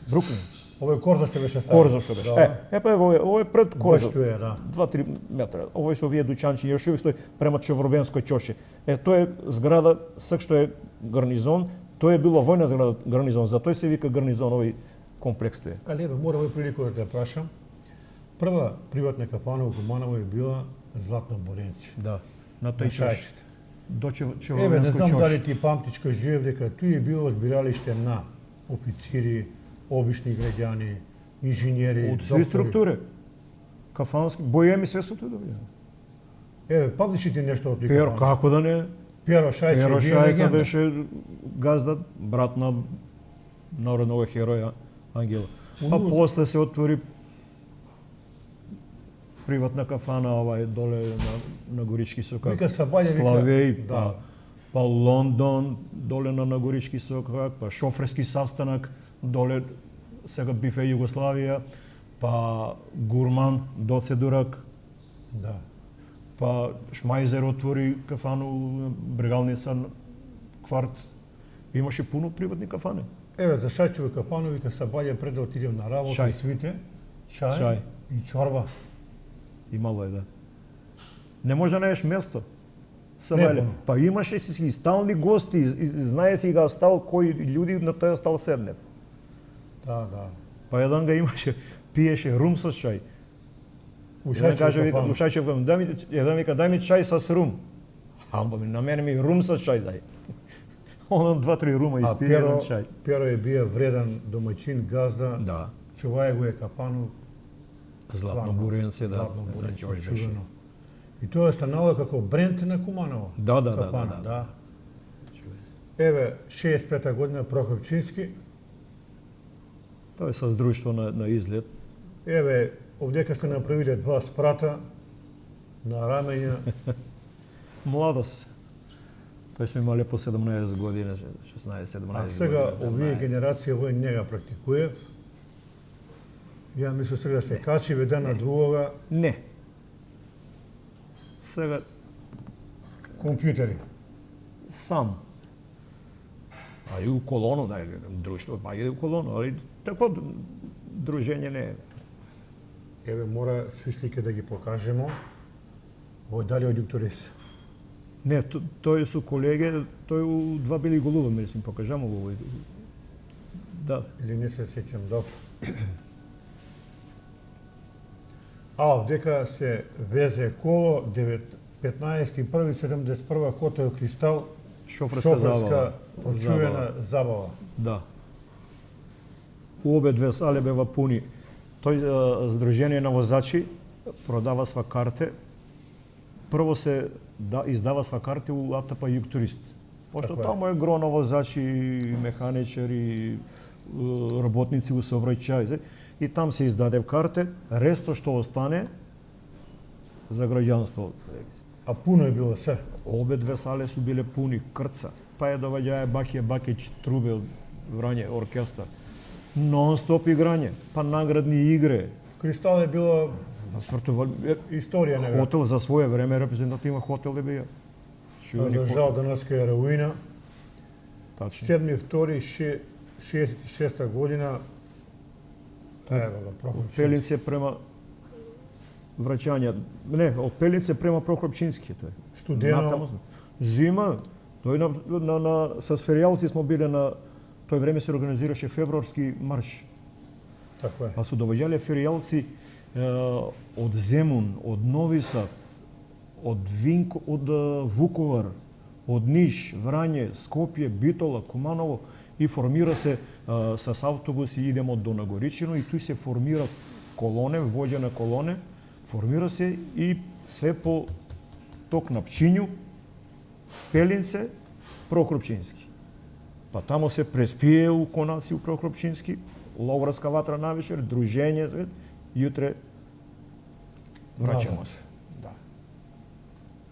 Бруклин. Овој Корзо што беше ставен. Корзо што беше. Па ово е пред Корзо. Баш тоа е, да. 2-3 метра. Овој се овие дојчанчиња, još uvijek стои према Чевробенској ќоше. Тоа е зграда, сак што е гарнизон, тоа е било војна зграда гарнизон, затоа се вика гарнизон овој комплекс тоа е. Али еве, мора овој прилику да те прашам. Прва приватна кафана у Куманово е била Златно Боренци. Да. На На тој ќош. Шајчите. До Еве, не Чевробенско знам ќош. дали ти памтиш кога живеев дека тој е било збиралиште на официри, обични граѓани, инженери, Од сви структури. Кафански, бојеми све со тој доаѓа. Еве, памтиш ли ти нешто од тој Перо, кафана? како да не? Перо Шајче Перо е бил Шајка легенда. беше газда, брат на народного хероја Ангела. Па Улу. после се отвори приватна кафана доле на Горички сокак. Вика Сабаља, вика, Славеј, да. па Лондон, доле на Горички сокак, па шоферски састанак, доле сега бифе Југославија, па Гурман, Доце Дурак, Да. па Шмајзер отвори кафану, Брегалница, кварт. Имаше пуно приватни кафане. Еве, за Шајчево кафану, вика Сабаља пред да отидем на работа Шај. и свите, чај, Чај. и чорба. Имало е, да. Не може да наеш место. Не, Сабајле. пуно. Па имаше си стални гости, и знае си га стал кои луѓе на тој стал седнев. Да, да. Па еден га имаше, пиеше рум со чај. У Еден каже, Шајчево вика, кафану. у Шајчев, еден вика, дај ми чај со рум. Алба ми, на мене ми рум со чај дај. Он 2-3 рума А испие Перо, еден чај. Перо е бија вреден домаќин, газда, Да. чуваја го е кафану. Златно стварно, буренце, да. Златно на буренце, Ѓорѓ беше. чудено. И тоа е станало како бренд на Куманово. Да, да, да, Кафана, да, да. Еве, 65-та година Проховчински. Тоа е со друштво на излет. Еве, овдека сте направиле 2 спрата на рамења. Младост. Тој сме имале по 17 години, 16-17 години. А сега, овие 17. генерација овој не ga практикуе. Ја мислам сега да се качи веден на другога Не. Сега компјутери. сам. А и у колону, друштво, па иде у колону, али такво дружење не е. Еве, мора сви слики да ги покажемо. Ој дали од Јукторис? Не, тој су колеги, тој у Два бели голуба, мислим, покажамо го овој. Да. Или не се сеќам, добро. А, дека се везе коло 15.1.71 хотел Кристал, Шоферска забава. очувена забава. Да. У обе две сали бева пуни. Тој Сдружение на возачи продава сва карте. Прво се издава сва карте у АТП Југтурист. Пошто Така е. таму е гро на возачи, механичари, работници у сообраќај. И там се издаде карте, ресто што остане за граѓанство. А пуно е било се. Обе две сале су биле пуни крца. Па е доваѓаја Бакија Бакиќ трубе од Врање, оркестар. Нон-стоп играње, па наградни игре. Кристал е било На свртувал историја нега. хотел за свое време, репрезентативен хотел е бија. За жал денеска е руина. Тачно. 7.2.66 година. Ево го Прокопчински. Пелинце према враќање. Не, од Пелинце према Прокопчински тој. Студено. Натаму. Зима. Тој с феријалци смо биле на тој време се организираше февруарски марш. Така е. Па се доваѓале феријалци од Земун, од Нови Сад, од Вуковар, од Ниш, Врање, Скопје, Битола, Куманово и формира се с автобуси идемо до Нагоричино и туј се формира колоне, воѓена колоне, формира се и све по ток на Пчињу, Пелинце, Прокопчински. Па тамо се преспие у Конаци у Прокопчински, ловарска ватра навечер, дружење, свет, јутре враќамо се. Да.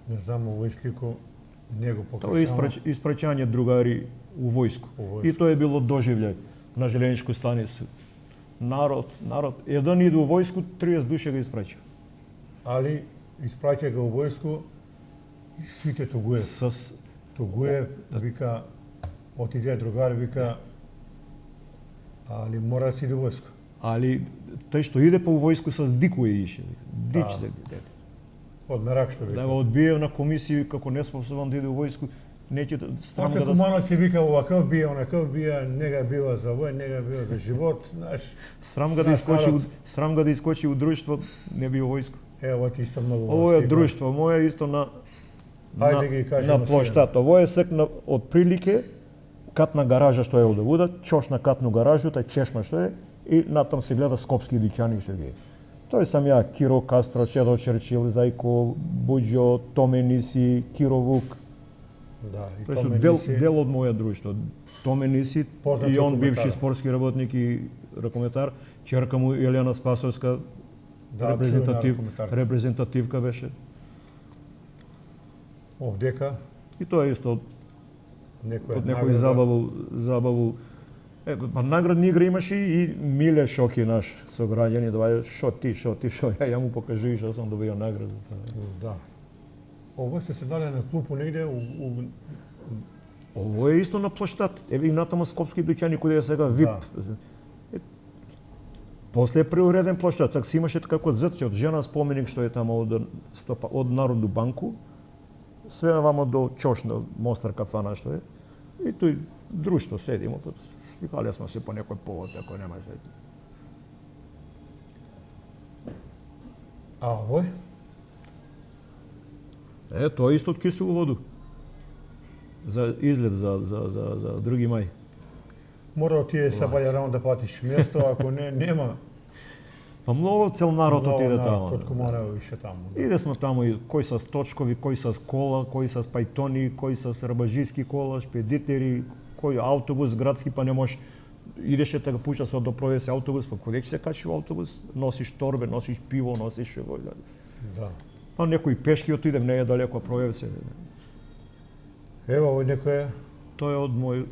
Не знам овој слико, не го Тоа е покажам. испраќање другари у војску. И тоа е било доживљај на железничку станица. Народ, еден иде у војску, 30 души го испраќа. Али испраќа го у војску и сите Тугуев. С Тугуев вика, отиде другар, вика, али мора да си иде у војску. али тој што иде по војску с дикуе ише. Дич се дете. Од мерак што Да вика. го одбие на комисија како неспособен да иде у војску, неќе страм После да Кумановци вика оваков бие, онаков бие, нега била за вој, нега била за живот, знаеш. срам га да Наш искочи народ. срам га да искочи у друштво, не би у војску. Ево ти исто многу. Ово е слика. друштво, моје исто Ајде ги кажеме на плоштата. Ово е сек на од прилике катна гаража што е одевуда, чош на катну гаражу, тај чешма што е и натам се гледа скопски дуќани што ги. Тој сам ја Киро Кастро, Чедо Черчил, Зајко, Буџо, Томе Ниси, Киро Вук. Да, и Тој тоа су ме дел мисли- од моја друштво. Томе Ниси Познат и он ракометар. бивши спортски работник и ракометар, ќерка му Елена Спасовска, Да, чувена ракометарка. репрезентативка беше. Овдека И тоа е исто некоја од некој награда. забаву. Па наградни игри имаше и Миле Шоки наш сограѓани, доваѓа шо ти, ја му покажи што сам добија награда. Да. Ово сте седнале на клупу негде у Ово е исто на плоштад. Еве и натаму скопски дуќани кои е сега ВИП. После е преуреден плоштад, так си имаше како зрче од жена споменик што е таму од Народну банку, све вамо до Чошна, Мостар кафана што е. И тој друштво седимо, сликале сме се по некој повод, ако нема се. А овој? Тоа е исто од киселу воду. За излет за 2 мај. Мора да отиде са бајарано да платиш место, ако не, нема. Па многу цел народ Многу отиде народ таму. од Куманово ише таму. Да. Иде сме таму и кој с точкови, кој с кола, кој с пајтони, кој с рабажиски кола, шпедитери, кој автобус градски, па не можеш идеше да пуша се до провесе автобус, па кога ќе се качи автобус, носиш торбе, носиш пиво, носиш Да. па некој пешки отиде, не е далеко провесе. Ево овој некој Тоа е од мој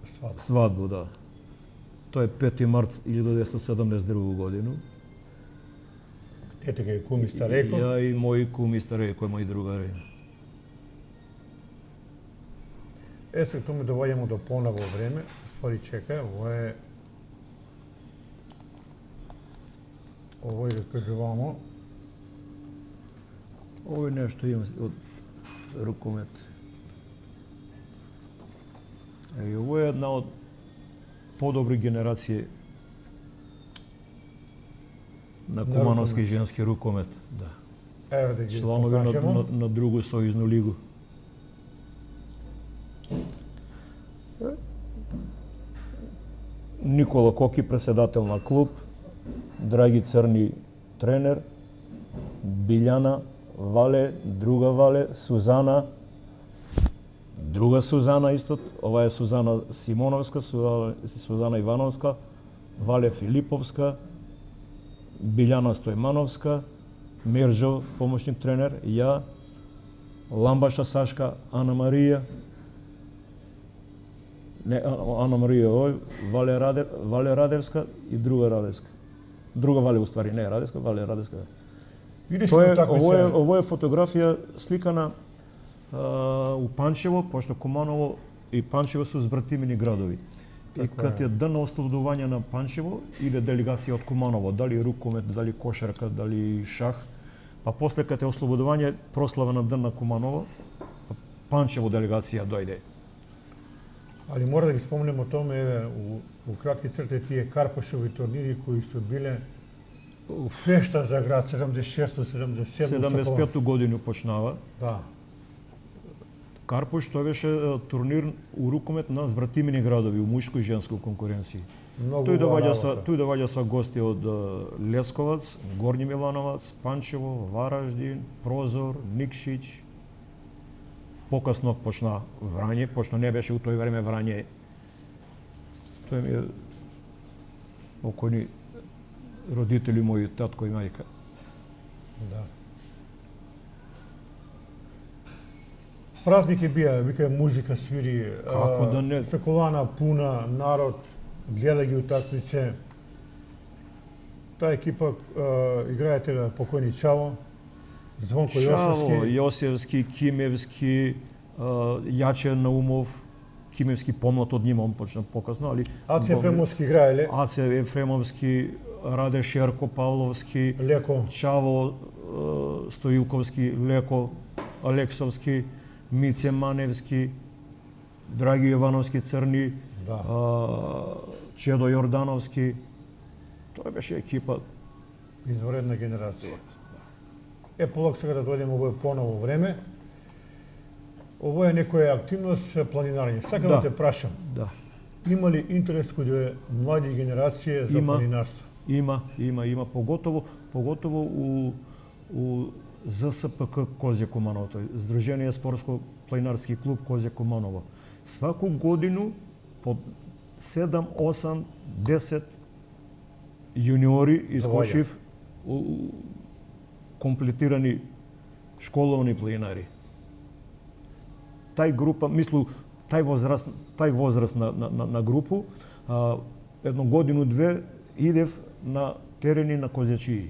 сват. свадбу, да. Тоа е 5 март 1972 годину. Тете ке куми Стареко. Ја и мој кум и Стареко, мои другари. Сега тоа ми доваѓамо до поново време. Ствари чекај, ово е да кажувамо. Ово е нешто имам од рукомет. И ово е една од подобри генерации на кумановски женски рукомет. Да. Еве да ги Чланови покажемо. на другу сојузну лигу. Никола Коки, преседател на клуб, Драги Црни, тренер, Билјана, Вале, друга Вале, Сузана, друга Сузана исто, ова е Сузана Симоновска, Сузана Ивановска, Вале Филиповска, Билјана Стојмановска, Мерџо, помошник тренер, ја, Ламбаша Сашка, Ана Марија, не, Ана Марија овој, Вале Радевска и друга Радевска. Друга Вале уствари, не е Радевска, Вале Радевска. Видиш Тоа е, такмица. ово е фотографија сликана у Панчево, пошто Куманово и Панчево се збратимени градови. И кад е ден на ослободување на Панчево, иде делегација од Куманово, дали рукомет, дали кошарка, дали шах. Па после кад е ослободување, прослава на ден на Куманово, Панчево делегација дојде. Али мора да ги спомнеме томе, еве, у кратки црти тие Карпашови турнири кои се биле фешта за град 76-77. 75 години почнава. Да. Карпуш, тоа беше турнир у рукомет на збратимени градови, у мушко и жensко конкуренции. Многу Тој доваѓа сва гости од Лесковац, Горњи Милановац, Панчево, Вараждин, Прозор, Никшиќ. Покасно почна Врање, пошто не беше у тој време Врање. Тој ми е покојни родители мои, татко и мајка. Да. Празники бија, вика музика свири, Како да не? Соколана пуна, народ гледа ги утакмице. Таа екипа играе тега покојни Чаво, Звонко Чаво, Јосевски. Јосевски, Кимевски, Јаче Наумов, Кимевски помлад од нима, он почна покасно, али Аце Ефремовски играеле, Аце Ефремовски, Раде Шерко Павловски, леко. Чаво Стоилковски, Леко Алексовски, Мице Маневски, Драги Јовановски Црни, Да. Чедо Јордановски. Тоа беше екипа. Изворедна генерација. Полог сега да дојдеме ово поново време. Ово е некоја активност планинарење. Сакам да те прашам, Да. има ли интерес кај млади генерација за планинарство? Има, поготово у ЗСПК Козје Куманово, Здружение спортско планинарски клуб Козје Куманово. Сваку годину по 7, 8, 10 јуниори искочив комплетирани школовни планинари. Тај група, мислу, тај возраст на групу, едно годину, две, идев на терени на Козјачии.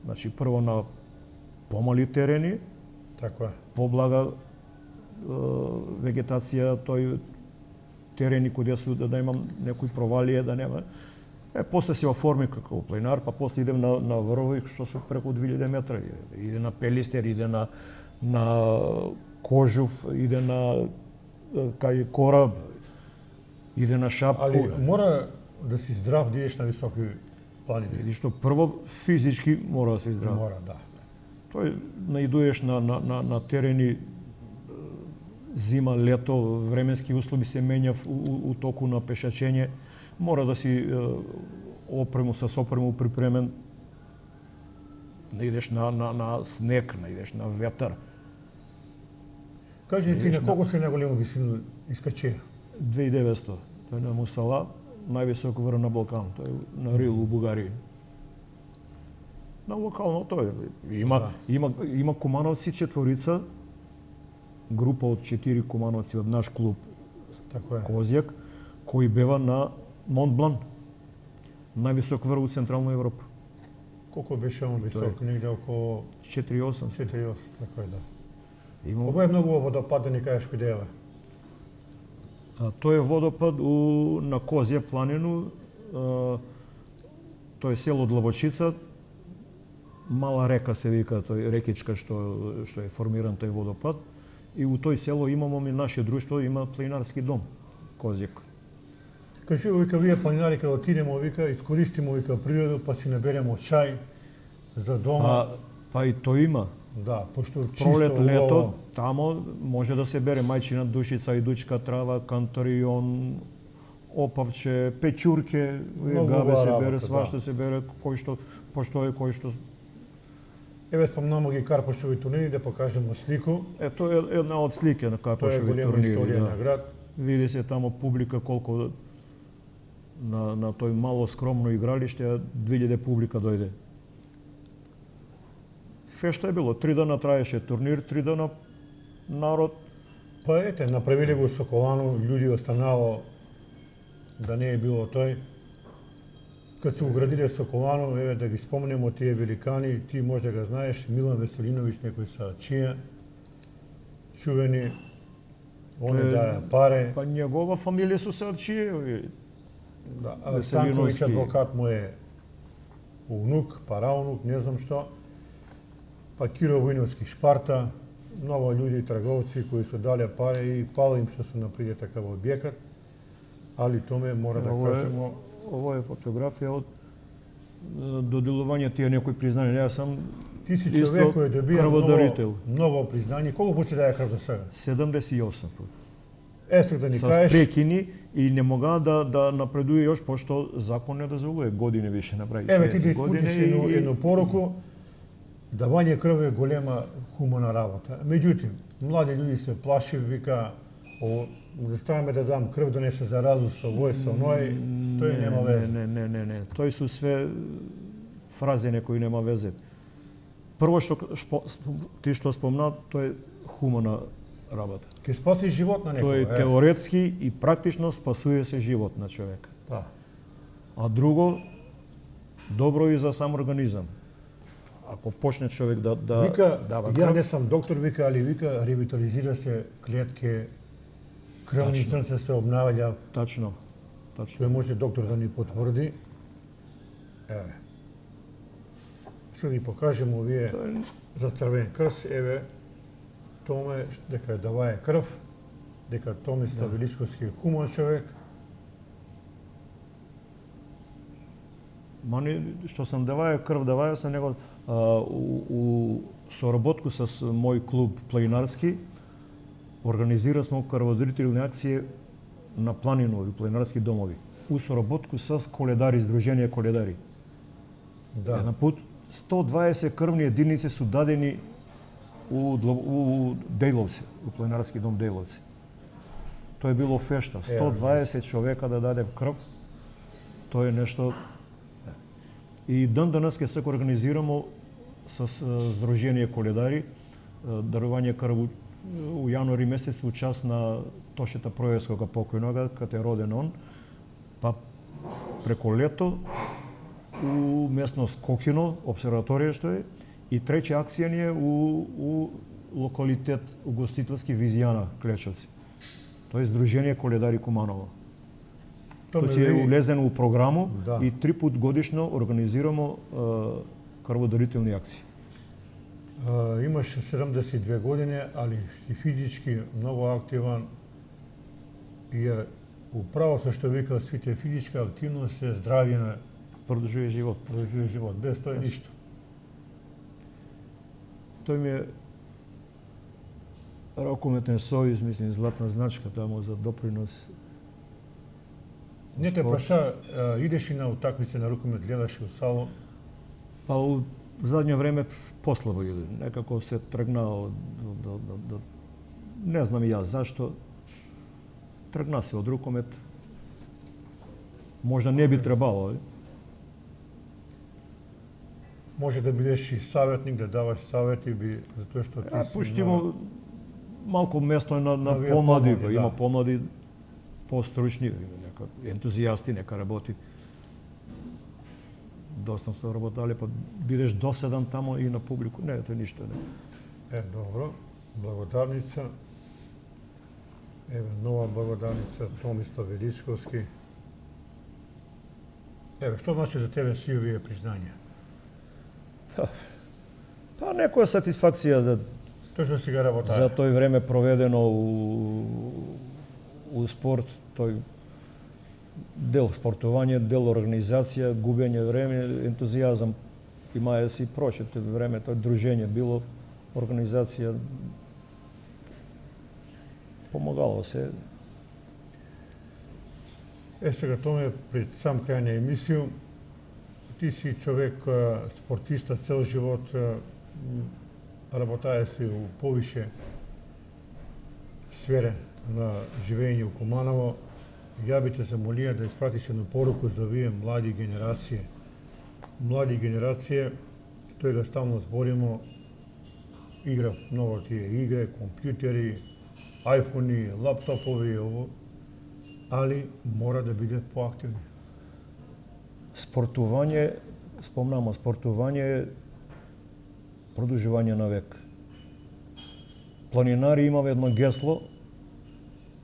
Значи, прво на помали терени, Така е. поблага вегетација, тој терени кои се да имам некои провалие, да нема. После се оформи како планинар, па после идем на врвови што се преку 2000 метра. Иде на Пелистер, иде на Кожув, иде на кај Кораб, иде на Шапку. Али мора да си здрав да идеш на високи планини. Види што прво физички мора да се здрав. Мора, да. Тој наидуеш на терени зима, лето, временски услови се менјав у току на пешачење. Мора да си со опрему припремен. Не идеш на снег, не идеш на ветар. Кажи ти на колку си најголему висину искачи? 2900. Тој на Мусала, највисок врв на Балкан. Тој е на Рил у Бугарија. На локално тој има кумановци четворица, група од 4 кумановци од наш клуб Така е. Козјак, кој бева на Монт Блан, највисок врв у Централна Европа. Колку беше он висок? Негде околу 4,8. 4,8, така е, да. Има Ово е многу водопаден и кажеш кој дева. Тој е водопад на Козја планину, тоа е село Длабочица, мала река се вика, тој рекичка што е формиран тој водопад, и у тој село имамо наше друштво има планинарски дом Козјак. Кажи, вика, вие планинари кога отидемо, вика, искористимо, вика, природу, па си наберемо чај за дома. Па и тој има. Да, пошто чисто, Пролет, лето, убаво. тамо може да се бере мајчина душица, идучка трава, кантарион, опавче, печурке, габе се бере, свашто се бере, кој што постои, кој што... Еве спомнamo ги Карпошови турнири, да покажемо слику. Тоа е една од слики на Тоа е Карпошови голема турнири. историја Да. на град. Види се тамо публика колку на тој мало скромно игралиште, 2000 публика дојде. Фешта е било, 3 дена траеше турнир, 3 дена народ. Па ете, направиле го Соколану, луѓе останало да не е било тој. Кад се уградиле Соколану, еве да ги спомнемо тие великани, ти може да го знаеш, Милан Веселиновиќ, некој са чија, чувени, он е дае паре. Па негова фамилија со Сарчиеви. Да, Веселиновски. Станковиќ адвокат му е унук, параунук, не знам што. Па Киро Војновски Шпарта, много луѓе и трговци кои се дале пари и пала им што се наприде такав објекат, али томе мора да кажемо... Ово е фотографија од доделување тие некои признања. Јас сам Ти си исто човек кој добија крводарител. много признање. Колку пати даја крв до сега? 78 пат. Есток да ни Со кажеш, прекини и не мога да напредуе још, пошто закон не дозволува години више направи. еве ти 60 да испутиш години едну поруку, давање крв е голема хумана работа. Меѓутоа, млади луѓе се плаши, вика, да ставаме да дам крв да не се заразу со вој, со ној, тој нема везе. Не. Тој су све фрази кои нема везе. Прво ти што спомна, тоа е хумана работа. Ке спаси живот на некој. Тоа е теоретски и практично спасува се живот на човек. Да. А друго, добро и за сам организам. Ако почне човек да Вика, дава ја крв, не сум доктор, вика, али вика, ревитализира се клетке, крвни срце се обнавања. Тачно. Тој може доктор да ни потврди. Еве. Сега да покажемо овие за црвен крст, еве, Томе, дека давае крв, дека Томислав Величковски е хуман човек. Мани, што сам даваја крв, даваја сам него у соработку со мој клуб планинарски, организира смо крводарителни акции на планинови, планинарски домови. У соработку со коледари, Сдружение коледари. Да. Една пут 120 крвни единици су дадени у Дејловци, у планинарски дом Дејловци. Тоа е било фешта. 120 човека да даде крв. Тоа е нешто. И ден денес ќе се организирamo со Сдружение коледари дарување крв у јануари месец у час на Тошета Проевскога покојнога, каде е роден он, па преко лето у местност Кокино, обсерваторија што е, и трета акција ни е у локалитет угостителски Визијана, Клечевци. Тоа е Сдружение коледари Куманово. Тоа си е улезено у програму и 3 пат годишно организирамо крводарителни акции. Имаше 72 години, али и физички многу активан, jer upravo sa što vi kao svite fizička aktivnost se zdravije na Продолжува живот. продолжuje живот. Без тоа ништо. Тој ми е ракометен сојуз, мислим, златна значка тамо за допринос. Не те праша, идеш и на утакмице на рукомет, гледаш у сало? Па у задње време послабо иде. Некако се тргна не знам и јас зашто. Тргна се од рукомет. Можда не би требало, Може да бидеш и саветник, да даваш савети, затоа што ти си... Пуштимо малку место на вие помлади, помлади, има да. помлади, постручни, нека ентузијасти, нека работи. Доста се работале, па бидеш доседан тамо и на публику. Не, тоа ништо не. Добро. Благодарница. Еве, нова благодарница, Томислав Величковски. Еве, што значи за тебе си овие признања? Па некоја сатисфакција да Тоа што сега работае. за тој време проведено у спорт, тој дел спортување, дел организација, губење време, ентузијазам имае си прочете време, тоа дружење било организација помагало се. Сега Томе, пред сам крај на емисију, ти си човек, спортиста цел живот, работае си у повише сфере на живење у Куманово. Ја би те замолија да испратиш една поруку за овие млади генерации. Млади генерации, тој да стално зборимо, игра многу тие игре, компјутери, айфони, лаптопови, ово, али мора да биде поактивни. Спортување, спомнamo, спортување е продолжување на век. Планинари имаме едно гесло: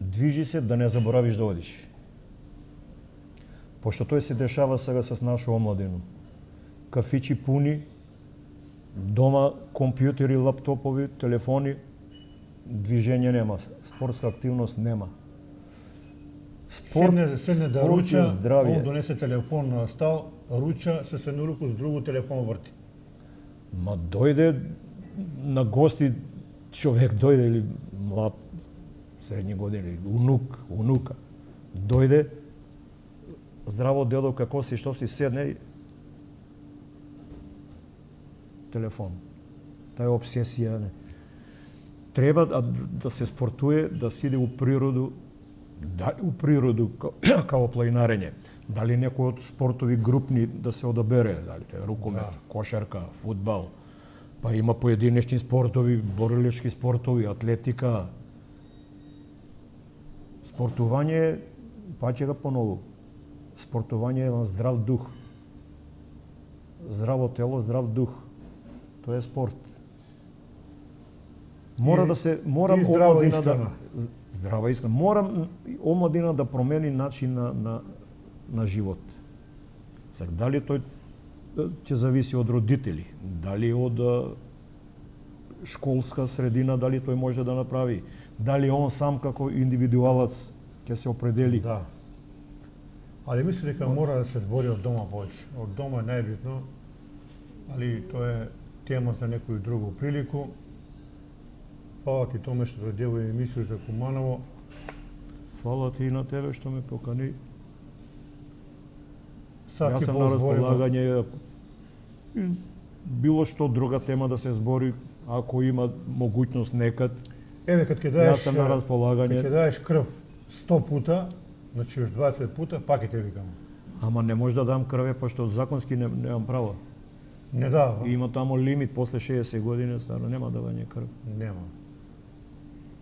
движи се да не заборавиш да одиш. Пошто тој се дешава сега с нашу омладину. Кафичи пуни, дома компјутери, лаптопови, телефони, движење нема, спортска активност нема. Седне да руча, здравје. он донесе телефон на стол, руча, се седне руку с другу телефон врти. Ма дојде на гости човек, дојде или млад, средни години, унука, дојде, здраво дедо, како си, што си, седне и телефон. Таа е обсесија. Не. Треба да се спортуе, да се иде у природу, дали у природу као планинарење, дали некој од спортови групни да се одабере, дали тоа е рукомет, кошарка, фудбал, па има поединечни спортови, борилички спортови, атлетика. Спортување, паќе го понову, спортување е на здрав дух. Здраво тело, здрав дух. Тоа е спорт. Мора да се, морам омладина да здрава искрена. Морам омладина да промени начин на живот. Сега дали тој ќе зависи од родители, дали од школска средина, дали тој може да направи, дали он сам како индивидуалец ќе се определи. Да. Али мислам дека мора да се збори од дома повеќе. Од дома е најбитно, али тоа е тема за некој другу прилику. Фала ти Томе што дојде во емисија за Куманово. Фала ти и на тебе што ме покани. Сад Јас ти сам на позбориме. располагање било што друга тема да се збори, ако има могуćност некад. Еве, кад ќе Јас даеш, сам на располагање. кад ќе даеш крв 100 пута, значи уште 20 пута, пак ќе те викам. Ама не може да дам крве, пошто законски немам право. Не дава. И има тамо лимит, после 60 години стварно нема давање крв. Нема.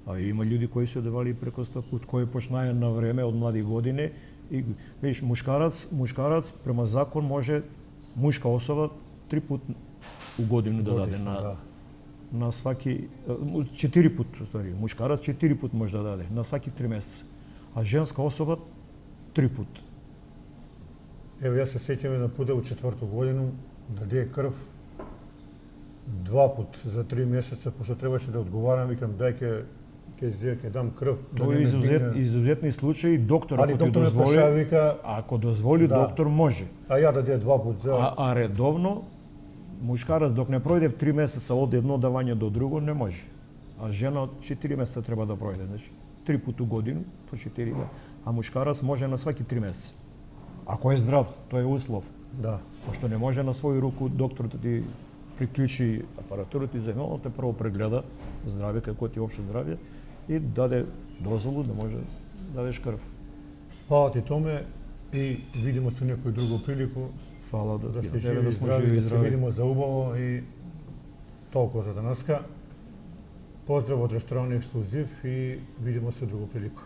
А има луѓе кои се давали преку 100 пут, кои почнаја на време од млади години и веќе мушкарац према закон може мушка особа 3 пут у годину да даде на сваки 4 пут, ствари, мушкарац 4 пут може да даде на сваки 3 месеца, а женска особа 3 пут. Еве, јас се сеќам еден пут у 4-ту годину даде крв 2 пут за 3 месеца, пошто требаше да одговарам, викам дај ќе дам крв. Тоа е изузетни случаи, доктор Али ако ти доктор ме дозволи, праша, вика, ако дозволи доктор може. а ја даде 2 пут за... А редовно мушкарац док не пројде в 3 месеца од едно давање до друго не може. А жена 4 месеца треба да пројде, значи 3 пат у годину по 4, а мушкарац може на сваки 3 месеца. Ако е здрав, тоа е услов. Да. Пошто не може на свој руку доктор да ти приклучи апаратурата и земјално те прво прегледа здравје, како ти општо здравје и даде дозволу да може да дадеш крв. Фала ти Томе и видимо со некој друго прилику Фала да да се тебе живи да и сме здрави, живи и да се здрави. видимо за убаво и толку за данаска. Поздрав од ресторан Ексклузив и видимо се друго прилику.